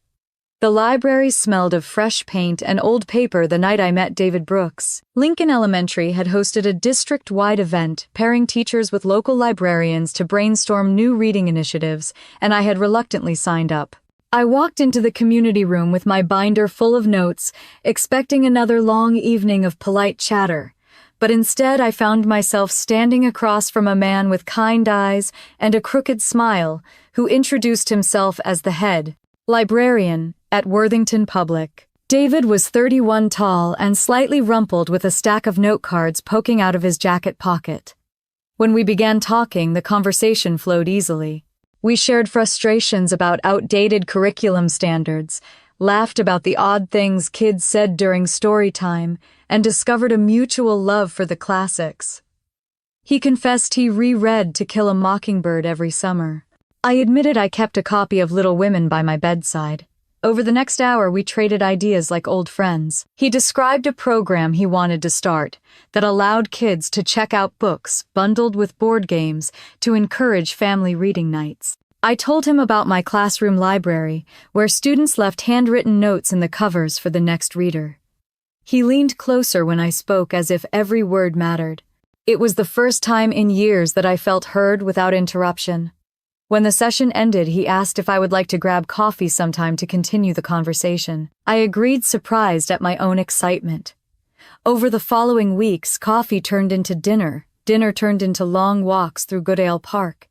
The library smelled of fresh paint and old paper the night I met David Brooks. Lincoln Elementary had hosted a district-wide event, pairing teachers with local librarians to brainstorm new reading initiatives, and I had reluctantly signed up. I walked into the community room with my binder full of notes, expecting another long evening of polite chatter. But instead I found myself standing across from a man with kind eyes and a crooked smile, who introduced himself as the head librarian at Worthington Public. David was 31, tall and slightly rumpled, with a stack of note cards poking out of his jacket pocket. When we began talking, the conversation flowed easily. We shared frustrations about outdated curriculum standards, laughed about the odd things kids said during story time, and discovered a mutual love for the classics. He confessed he reread To Kill a Mockingbird every summer. I admitted I kept a copy of Little Women by my bedside. Over the next hour, we traded ideas like old friends. He described a program he wanted to start that allowed kids to check out books bundled with board games to encourage family reading nights. I told him about my classroom library, where students left handwritten notes in the covers for the next reader. He leaned closer when I spoke as if every word mattered. It was the first time in years that I felt heard without interruption. When the session ended, he asked if I would like to grab coffee sometime to continue the conversation. I agreed, surprised at my own excitement. Over the following weeks, coffee turned into dinner turned into long walks through Goodale Park.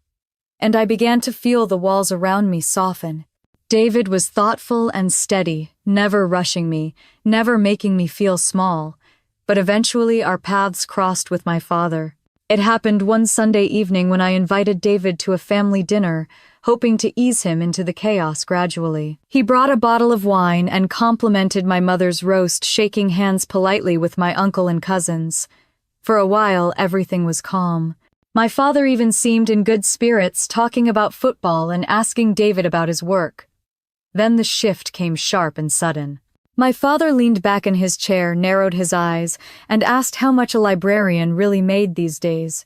And I began to feel the walls around me soften. David was thoughtful and steady, never rushing me, never making me feel small. But eventually our paths crossed with my father. It happened one Sunday evening when I invited David to a family dinner, hoping to ease him into the chaos gradually. He brought a bottle of wine and complimented my mother's roast, shaking hands politely with my uncle and cousins. For a while, everything was calm. My father even seemed in good spirits, talking about football and asking David about his work. Then the shift came sharp and sudden. My father leaned back in his chair, narrowed his eyes, and asked how much a librarian really made these days.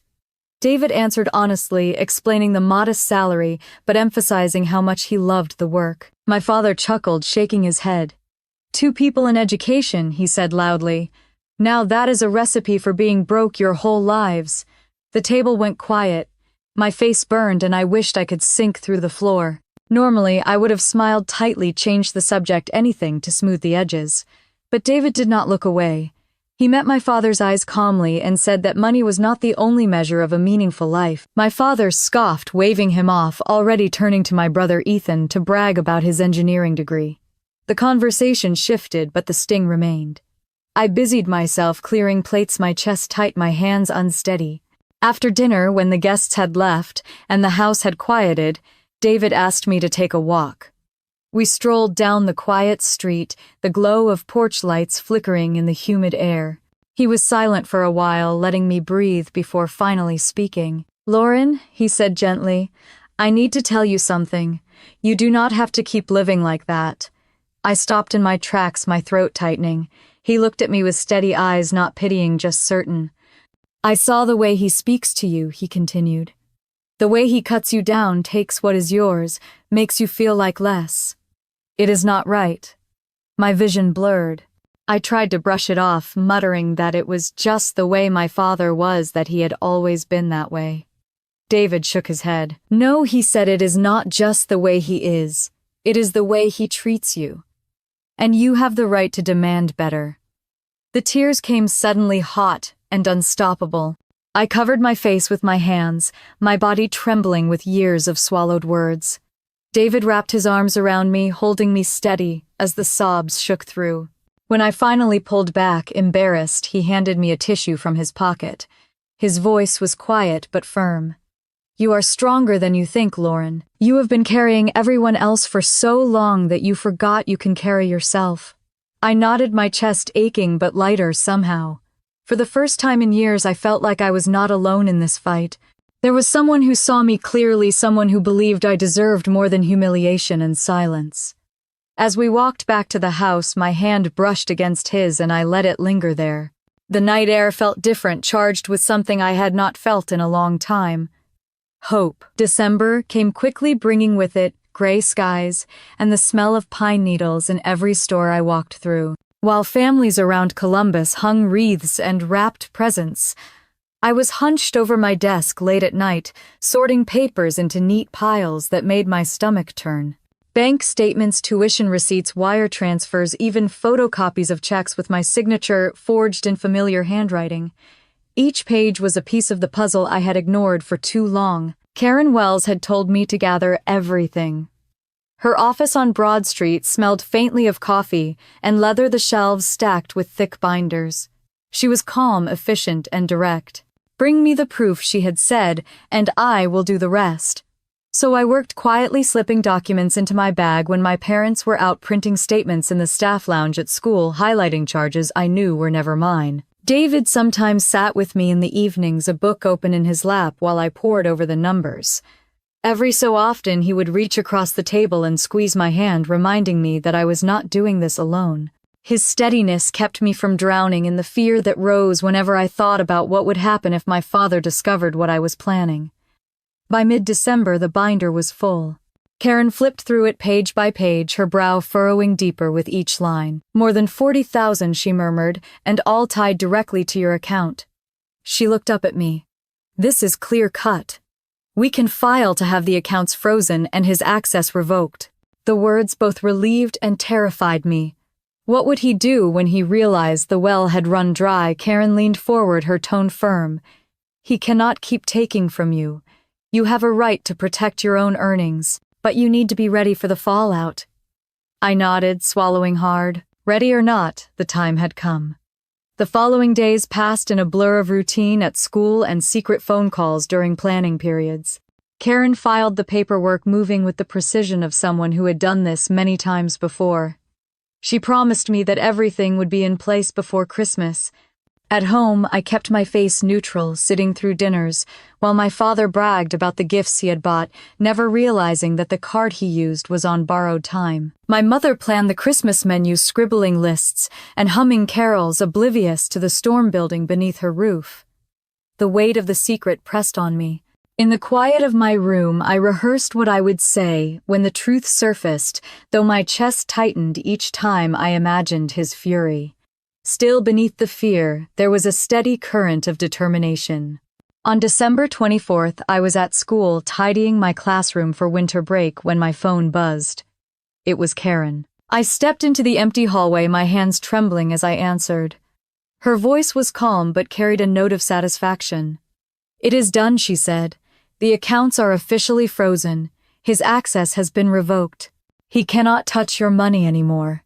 David answered honestly, explaining the modest salary, but emphasizing how much he loved the work. My father chuckled, shaking his head. 2 people in education, he said loudly. Now that is a recipe for being broke your whole lives. The table went quiet. My face burned and I wished I could sink through the floor. Normally, I would have smiled tightly, changed the subject, anything to smooth the edges. But David did not look away. He met my father's eyes calmly and said that money was not the only measure of a meaningful life. My father scoffed, waving him off, already turning to my brother Ethan to brag about his engineering degree. The conversation shifted, but the sting remained. I busied myself clearing plates, my chest tight, my hands unsteady. After dinner, when the guests had left and the house had quieted, David asked me to take a walk. We strolled down the quiet street, the glow of porch lights flickering in the humid air. He was silent for a while, letting me breathe before finally speaking. "Lauren," he said gently, "I need to tell you something. You do not have to keep living like that." I stopped in my tracks, my throat tightening. He looked at me with steady eyes, not pitying, just certain. "I saw the way he speaks to you," he continued. "The way he cuts you down, takes what is yours, makes you feel like less. It is not right." My vision blurred. I tried to brush it off, muttering that it was just the way my father was, that he had always been that way. David shook his head. "No," he said, "it is not just the way he is. It is the way he treats you. And you have the right to demand better." The tears came suddenly, hot and unstoppable. I covered my face with my hands, my body trembling with years of swallowed words. David wrapped his arms around me, holding me steady as the sobs shook through. When I finally pulled back, embarrassed, he handed me a tissue from his pocket. His voice was quiet but firm. "You are stronger than you think, Lauren. You have been carrying everyone else for so long that you forgot you can carry yourself." I nodded, my chest aching but lighter somehow. For the first time in years, I felt like I was not alone in this fight. There was someone who saw me clearly, someone who believed I deserved more than humiliation and silence. As we walked back to the house, my hand brushed against his and I let it linger there. The night air felt different, charged with something I had not felt in a long time. Hope. December came quickly, bringing with it gray skies and the smell of pine needles in every store I walked through. While families around Columbus hung wreaths and wrapped presents, I was hunched over my desk late at night, sorting papers into neat piles that made my stomach turn. Bank statements, tuition receipts, wire transfers, even photocopies of checks with my signature forged in familiar handwriting. Each page was a piece of the puzzle I had ignored for too long. Karen Wells had told me to gather everything. Her office on Broad Street smelled faintly of coffee and leather, the shelves stacked with thick binders. She was calm, efficient, and direct. "Bring me the proof," she had said, "and I will do the rest." So I worked quietly, slipping documents into my bag when my parents were out printing statements in the staff lounge at school, highlighting charges I knew were never mine. David sometimes sat with me in the evenings, a book open in his lap, while I pored over the numbers. Every so often he would reach across the table and squeeze my hand, reminding me that I was not doing this alone. His steadiness kept me from drowning in the fear that rose whenever I thought about what would happen if my father discovered what I was planning. By mid-December, the binder was full. Karen flipped through it page by page, her brow furrowing deeper with each line. "More than 40,000, she murmured, "and all tied directly to your account." She looked up at me. "This is clear cut. We can file to have the accounts frozen and his access revoked." The words both relieved and terrified me. What would he do when he realized the well had run dry? Karen leaned forward, her tone firm. "He cannot keep taking from you. You have a right to protect your own earnings, but you need to be ready for the fallout." I nodded, swallowing hard. Ready or not, the time had come. The following days passed in a blur of routine at school and secret phone calls during planning periods. Karen filed the paperwork, moving with the precision of someone who had done this many times before. She promised me that everything would be in place before Christmas. At home, I kept my face neutral, sitting through dinners, while my father bragged about the gifts he had bought, never realizing that the card he used was on borrowed time. My mother planned the Christmas menu, scribbling lists and humming carols, oblivious to the storm building beneath her roof. The weight of the secret pressed on me. In the quiet of my room, I rehearsed what I would say when the truth surfaced, though my chest tightened each time I imagined his fury. Still beneath the fear, there was a steady current of determination. On December 24th, I was at school tidying my classroom for winter break when my phone buzzed. It was Karen. I stepped into the empty hallway, my hands trembling as I answered. Her voice was calm but carried a note of satisfaction. "It is done," she said. "The accounts are officially frozen. His access has been revoked. He cannot touch your money anymore."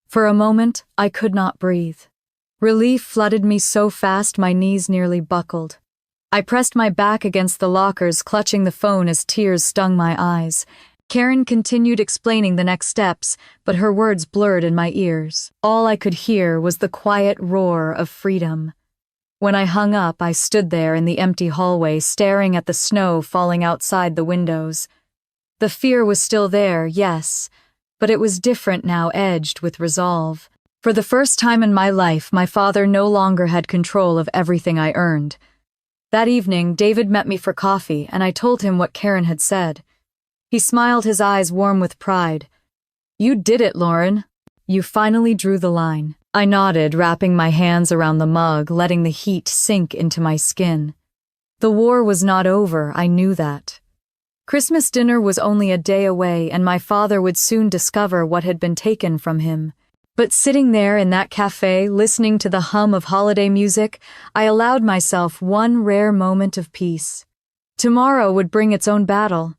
For a moment, I could not breathe. Relief flooded me so fast my knees nearly buckled. I pressed my back against the lockers, clutching the phone as tears stung my eyes. Karen continued explaining the next steps, but her words blurred in my ears. All I could hear was the quiet roar of freedom. When I hung up, I stood there in the empty hallway, staring at the snow falling outside the windows. The fear was still there, yes, but it was different now, edged with resolve. For the first time in my life, my father no longer had control of everything I earned. That evening, David met me for coffee, and I told him what Karen had said. He smiled, his eyes warm with pride. "You did it, Lauren. You finally drew the line." I nodded, wrapping my hands around the mug, letting the heat sink into my skin. The war was not over, I knew that. Christmas dinner was only a day away, and my father would soon discover what had been taken from him. But sitting there in that cafe, listening to the hum of holiday music, I allowed myself one rare moment of peace. Tomorrow would bring its own battle.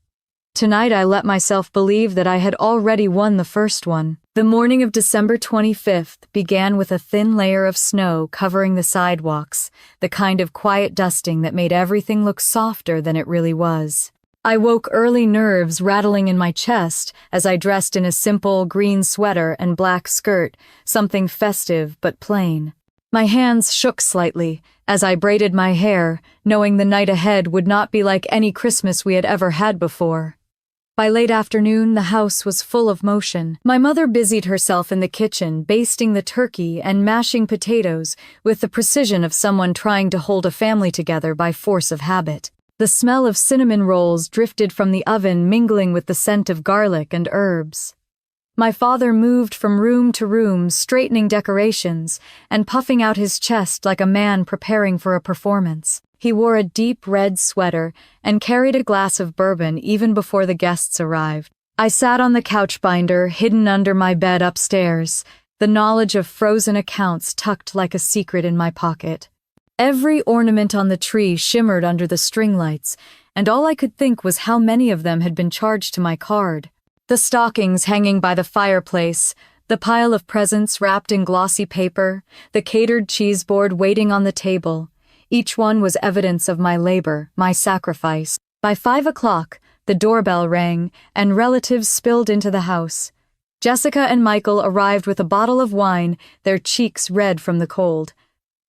Tonight I let myself believe that I had already won the first one. The morning of December 25th began with a thin layer of snow covering the sidewalks, the kind of quiet dusting that made everything look softer than it really was. I woke early, nerves rattling in my chest as I dressed in a simple green sweater and black skirt, something festive but plain. My hands shook slightly as I braided my hair, knowing the night ahead would not be like any Christmas we had ever had before. By late afternoon, the house was full of motion. My mother busied herself in the kitchen, basting the turkey and mashing potatoes with the precision of someone trying to hold a family together by force of habit. The smell of cinnamon rolls drifted from the oven, mingling with the scent of garlic and herbs. My father moved from room to room, straightening decorations and puffing out his chest like a man preparing for a performance. He wore a deep red sweater and carried a glass of bourbon even before the guests arrived. I sat on the couch binder, hidden under my bed upstairs, the knowledge of frozen accounts tucked like a secret in my pocket. Every ornament on the tree shimmered under the string lights, and all I could think was how many of them had been charged to my card. The stockings hanging by the fireplace, the pile of presents wrapped in glossy paper, the catered cheese board waiting on the table. Each one was evidence of my labor, my sacrifice. By 5 o'clock, the doorbell rang, and relatives spilled into the house. Jessica and Michael arrived with a bottle of wine, their cheeks red from the cold.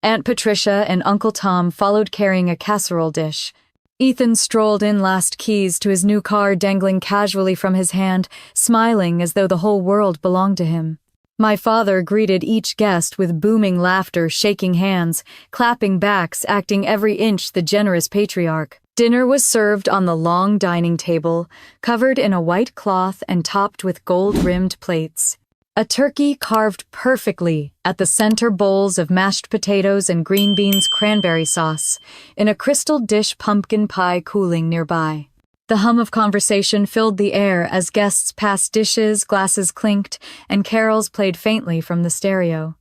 Aunt Patricia and Uncle Tom followed carrying a casserole dish. Ethan strolled in last keys to his new car dangling casually from his hand, smiling as though the whole world belonged to him. My father greeted each guest with booming laughter, shaking hands, clapping backs, acting every inch the generous patriarch. Dinner was served on the long dining table, covered in a white cloth and topped with gold-rimmed plates. A turkey carved perfectly at the center bowls of mashed potatoes and green beans cranberry sauce, in a crystal dish pumpkin pie cooling nearby. The hum of conversation filled the air as guests passed dishes, glasses clinked, and carols played faintly from the stereo.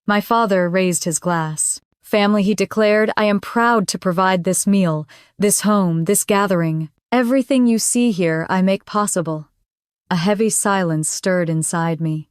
My father raised his glass. "Family," he declared, "I am proud to provide this meal, this home, this gathering. Everything you see here I make possible." A heavy silence stirred inside me.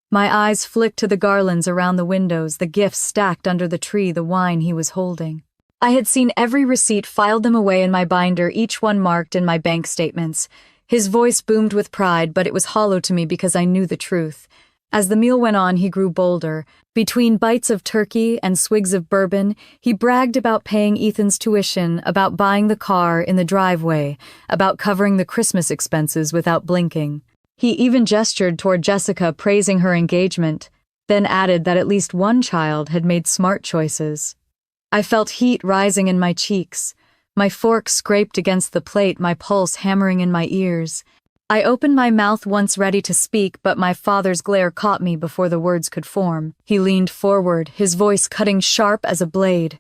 My eyes flicked to the garlands around the windows, the gifts stacked under the tree, the wine he was holding. I had seen every receipt, filed them away in my binder, each one marked in my bank statements. His voice boomed with pride, but it was hollow to me because I knew the truth. As the meal went on, he grew bolder. Between bites of turkey and swigs of bourbon, he bragged about paying Ethan's tuition, about buying the car in the driveway, about covering the Christmas expenses without blinking. He even gestured toward Jessica, praising her engagement, then added that at least one child had made smart choices. I felt heat rising in my cheeks. My fork scraped against the plate, my pulse hammering in my ears. I opened my mouth once ready to speak, but my father's glare caught me before the words could form. He leaned forward, his voice cutting sharp as a blade.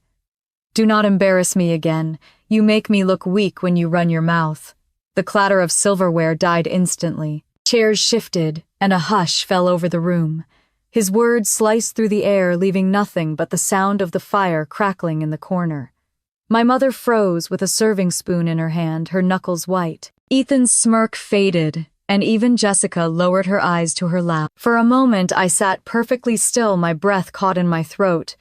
"Do not embarrass me again. You make me look weak when you run your mouth." The clatter of silverware died instantly. Chairs shifted, and a hush fell over the room. His words sliced through the air, leaving nothing but the sound of the fire crackling in the corner. My mother froze with a serving spoon in her hand, her knuckles white. Ethan's smirk faded, and even Jessica lowered her eyes to her lap. For a moment I sat perfectly still, my breath caught in my throat.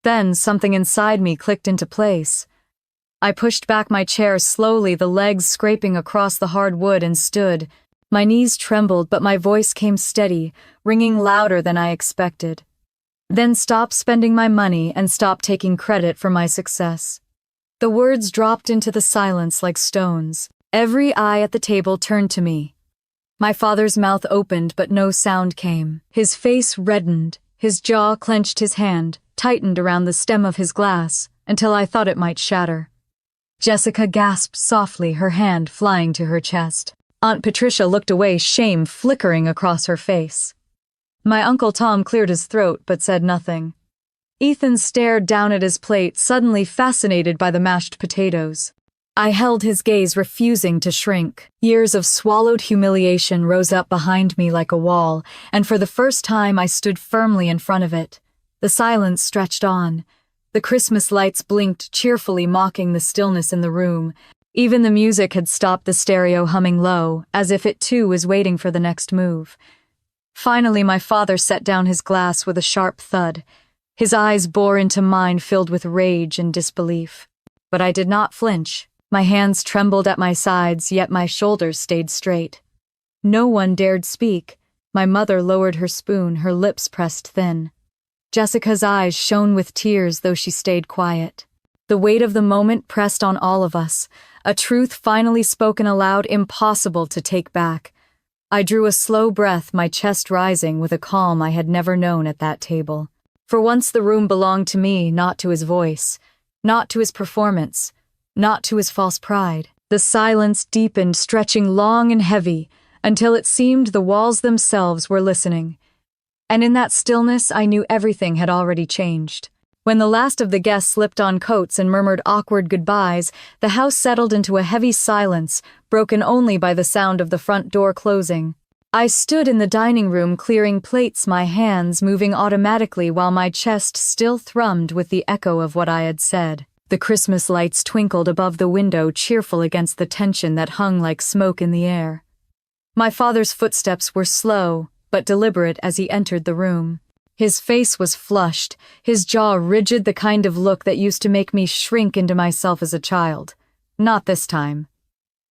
Then something inside me clicked into place. I pushed back my chair slowly, the legs scraping across the hard wood, and stood. My knees trembled, but my voice came steady, ringing louder than I expected. "Then stop spending my money and stop taking credit for my success." The words dropped into the silence like stones. Every eye at the table turned to me. My father's mouth opened, but no sound came. His face reddened, his jaw clenched, his hand tightened around the stem of his glass until I thought it might shatter. Jessica gasped softly, her hand flying to her chest. Aunt Patricia looked away, shame flickering across her face. My Uncle Tom cleared his throat but said nothing. Ethan stared down at his plate, suddenly fascinated by the mashed potatoes. I held his gaze, refusing to shrink. Years of swallowed humiliation rose up behind me like a wall, and for the first time I stood firmly in front of it. The silence stretched on. The Christmas lights blinked, cheerfully mocking the stillness in the room. Even the music had stopped, the stereo humming low, as if it too was waiting for the next move. Finally, my father set down his glass with a sharp thud. His eyes bore into mine, filled with rage and disbelief. But I did not flinch. My hands trembled at my sides, yet my shoulders stayed straight. No one dared speak. My mother lowered her spoon, her lips pressed thin. Jessica's eyes shone with tears, though she stayed quiet. The weight of the moment pressed on all of us, a truth finally spoken aloud, impossible to take back. I drew a slow breath, my chest rising with a calm I had never known at that table. For once the room belonged to me, not to his voice, not to his performance, not to his false pride. The silence deepened, stretching long and heavy, until it seemed the walls themselves were listening. And in that stillness I knew everything had already changed. When the last of the guests slipped on coats and murmured awkward goodbyes, the house settled into a heavy silence, broken only by the sound of the front door closing. I stood in the dining room clearing plates, my hands moving automatically while my chest still thrummed with the echo of what I had said. The Christmas lights twinkled above the window, cheerful against the tension that hung like smoke in the air. My father's footsteps were slow, but deliberate as he entered the room. His face was flushed, his jaw rigid, the kind of look that used to make me shrink into myself as a child. Not this time.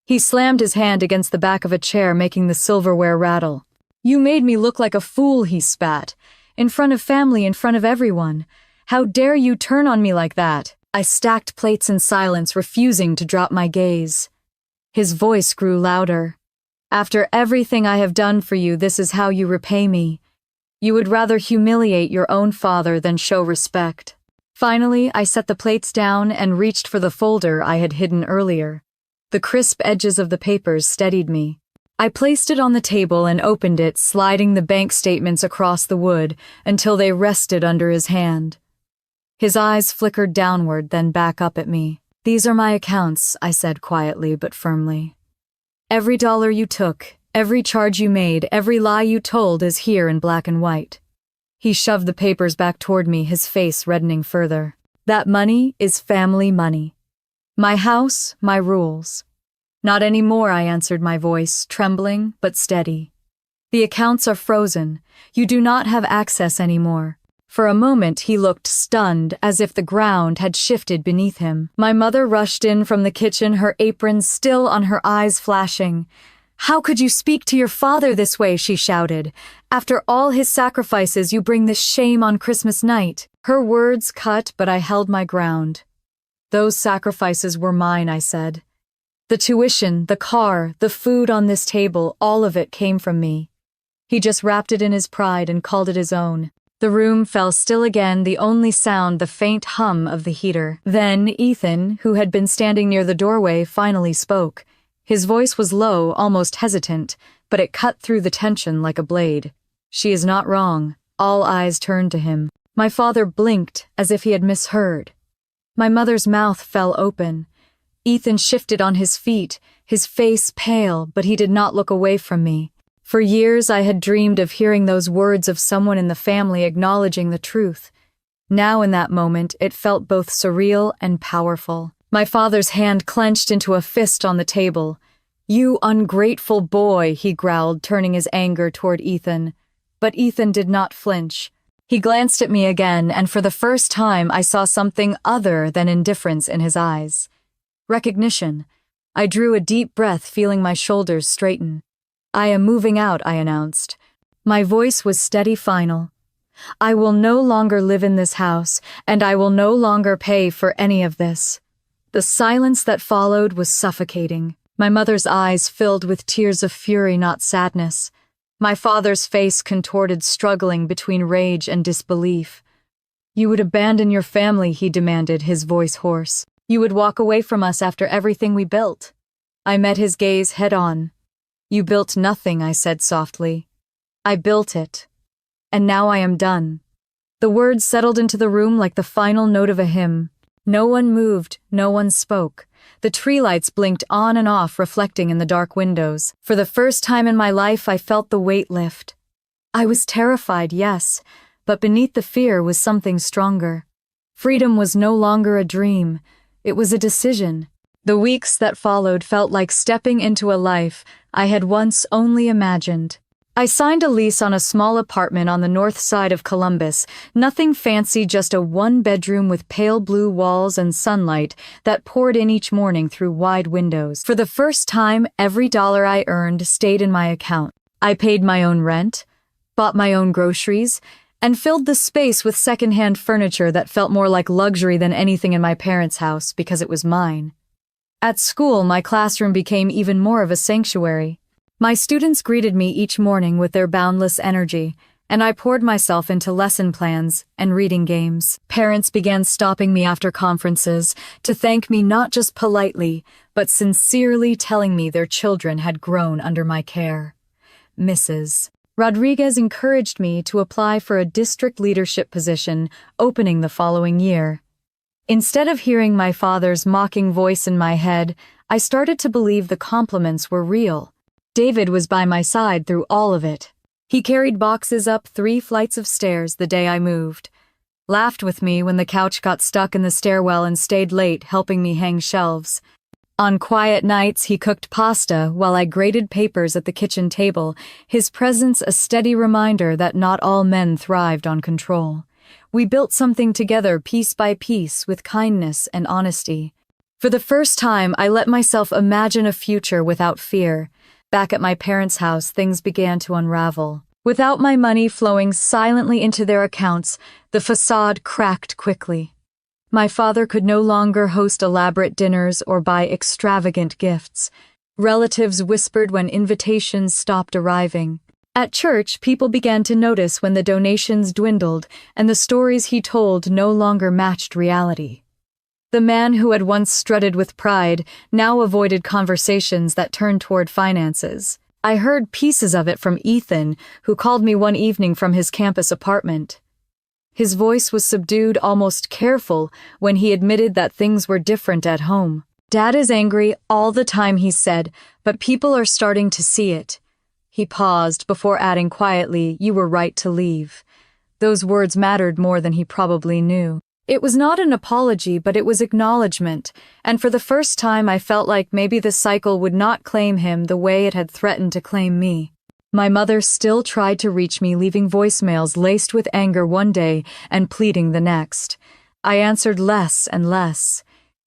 He slammed his hand against the back of a chair, making the silverware rattle. "You made me look like a fool," he spat. "In front of family, in front of everyone. How dare you turn on me like that?" I stacked plates in silence, refusing to drop my gaze. His voice grew louder. After everything I have done for you, this is how you repay me. You would rather humiliate your own father than show respect. Finally, I set the plates down and reached for the folder I had hidden earlier. The crisp edges of the papers steadied me. I placed it on the table and opened it, sliding the bank statements across the wood until they rested under his hand. His eyes flickered downward, then back up at me. "These are my accounts," I said quietly but firmly. "Every dollar you took, every charge you made, every lie you told is here in black and white." He shoved the papers back toward me, his face reddening further. "That money is family money. My house, my rules." "Not anymore," I answered, my voice trembling but steady. "The accounts are frozen. You do not have access anymore." For a moment he looked stunned, as if the ground had shifted beneath him. My mother rushed in from the kitchen, her apron still on, her eyes flashing. "How could you speak to your father this way?" she shouted. "After all his sacrifices, you bring this shame on Christmas night." Her words cut, but I held my ground. "Those sacrifices were mine," I said. "The tuition, the car, the food on this table, all of it came from me." He just wrapped it in his pride and called it his own. The room fell still again, the only sound the faint hum of the heater. Then Ethan, who had been standing near the doorway, finally spoke. His voice was low, almost hesitant, but it cut through the tension like a blade. "She is not wrong." All eyes turned to him. My father blinked, as if he had misheard. My mother's mouth fell open. Ethan shifted on his feet, his face pale, but he did not look away from me. For years I had dreamed of hearing those words of someone in the family acknowledging the truth. Now in that moment it felt both surreal and powerful. My father's hand clenched into a fist on the table. "You ungrateful boy," he growled, turning his anger toward Ethan. But Ethan did not flinch. He glanced at me again, and for the first time I saw something other than indifference in his eyes. Recognition. I drew a deep breath, feeling my shoulders straighten. "I am moving out," I announced. My voice was steady, final. "I will no longer live in this house, and I will no longer pay for any of this." The silence that followed was suffocating. My mother's eyes filled with tears of fury, not sadness. My father's face contorted, struggling between rage and disbelief. "You would abandon your family," he demanded, his voice hoarse. "You would walk away from us after everything we built." I met his gaze head on. "You built nothing," I said softly. "I built it. And now I am done." The words settled into the room like the final note of a hymn. No one moved, no one spoke. The tree lights blinked on and off, reflecting in the dark windows. For the first time in my life, I felt the weight lift. I was terrified, yes, but beneath the fear was something stronger. Freedom was no longer a dream. It was a decision. The weeks that followed felt like stepping into a life I had once only imagined. I signed a lease on a small apartment on the north side of Columbus. Nothing fancy, just a one-bedroom with pale blue walls and sunlight that poured in each morning through wide windows. For the first time, every dollar I earned stayed in my account. I paid my own rent, bought my own groceries, and filled the space with secondhand furniture that felt more like luxury than anything in my parents' house because it was mine. At school, my classroom became even more of a sanctuary. My students greeted me each morning with their boundless energy, and I poured myself into lesson plans and reading games. Parents began stopping me after conferences to thank me, not just politely, but sincerely, telling me their children had grown under my care. Mrs. Rodriguez encouraged me to apply for a district leadership position, opening the following year. Instead of hearing my father's mocking voice in my head, I started to believe the compliments were real. David was by my side through all of it. He carried boxes up 3 flights of stairs the day I moved, laughed with me when the couch got stuck in the stairwell, and stayed late helping me hang shelves. On quiet nights, he cooked pasta while I graded papers at the kitchen table, his presence a steady reminder that not all men thrived on control. We built something together, piece by piece, with kindness and honesty. For the first time, I let myself imagine a future without fear. Back at my parents' house, things began to unravel. Without my money flowing silently into their accounts, the facade cracked quickly. My father could no longer host elaborate dinners or buy extravagant gifts. Relatives whispered when invitations stopped arriving. At church, people began to notice when the donations dwindled and the stories he told no longer matched reality. The man who had once strutted with pride now avoided conversations that turned toward finances. I heard pieces of it from Ethan, who called me one evening from his campus apartment. His voice was subdued, almost careful, when he admitted that things were different at home. "Dad is angry all the time," he said, "but people are starting to see it." He paused before adding quietly, "You were right to leave." Those words mattered more than he probably knew. It was not an apology, but it was acknowledgement, and for the first time I felt like maybe the cycle would not claim him the way it had threatened to claim me. My mother still tried to reach me, leaving voicemails laced with anger one day and pleading the next. I answered less and less.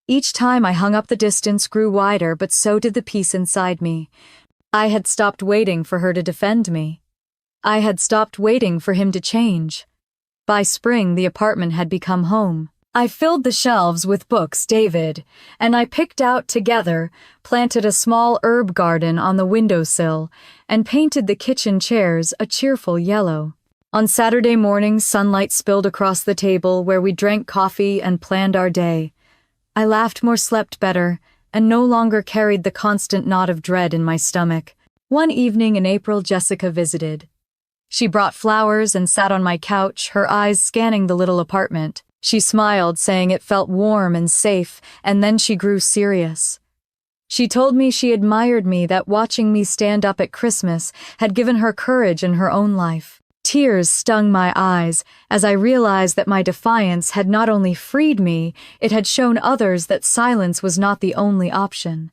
Each time I hung up, the distance grew wider, but so did the peace inside me. I had stopped waiting for her to defend me. I had stopped waiting for him to change. By spring, the apartment had become home. I filled the shelves with books David and I picked out together, planted a small herb garden on the windowsill, and painted the kitchen chairs a cheerful yellow. On Saturday mornings, sunlight spilled across the table where we drank coffee and planned our day. I laughed more, slept better, and no longer carried the constant knot of dread in my stomach. One evening in April, Jessica visited. She brought flowers and sat on my couch, her eyes scanning the little apartment. She smiled, saying it felt warm and safe, and then she grew serious. She told me she admired me, that watching me stand up at Christmas had given her courage in her own life. Tears stung my eyes as I realized that my defiance had not only freed me, it had shown others that silence was not the only option.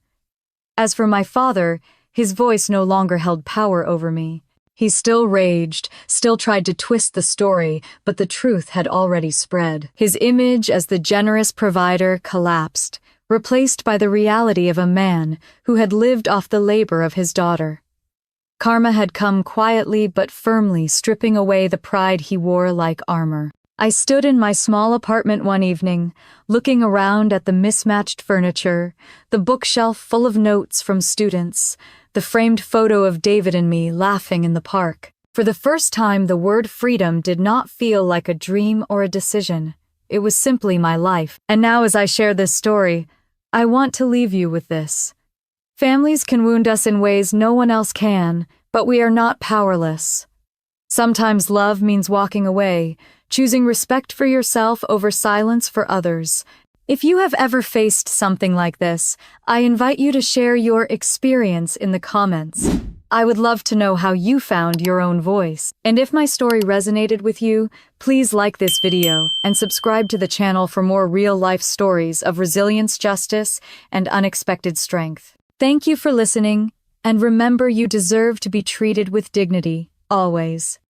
As for my father, his voice no longer held power over me. He still raged, still tried to twist the story, but the truth had already spread. His image as the generous provider collapsed, replaced by the reality of a man who had lived off the labor of his daughter. Karma had come quietly but firmly, stripping away the pride he wore like armor. I stood in my small apartment one evening, looking around at the mismatched furniture, the bookshelf full of notes from students, the framed photo of David and me laughing in the park. For the first time, the word freedom did not feel like a dream or a decision. It was simply my life. And now, as I share this story, I want to leave you with this. Families can wound us in ways no one else can, but we are not powerless. Sometimes love means walking away, choosing respect for yourself over silence for others. If you have ever faced something like this, I invite you to share your experience in the comments. I would love to know how you found your own voice. And if my story resonated with you, please like this video and subscribe to the channel for more real-life stories of resilience, justice, and unexpected strength. Thank you for listening, and remember, you deserve to be treated with dignity, always.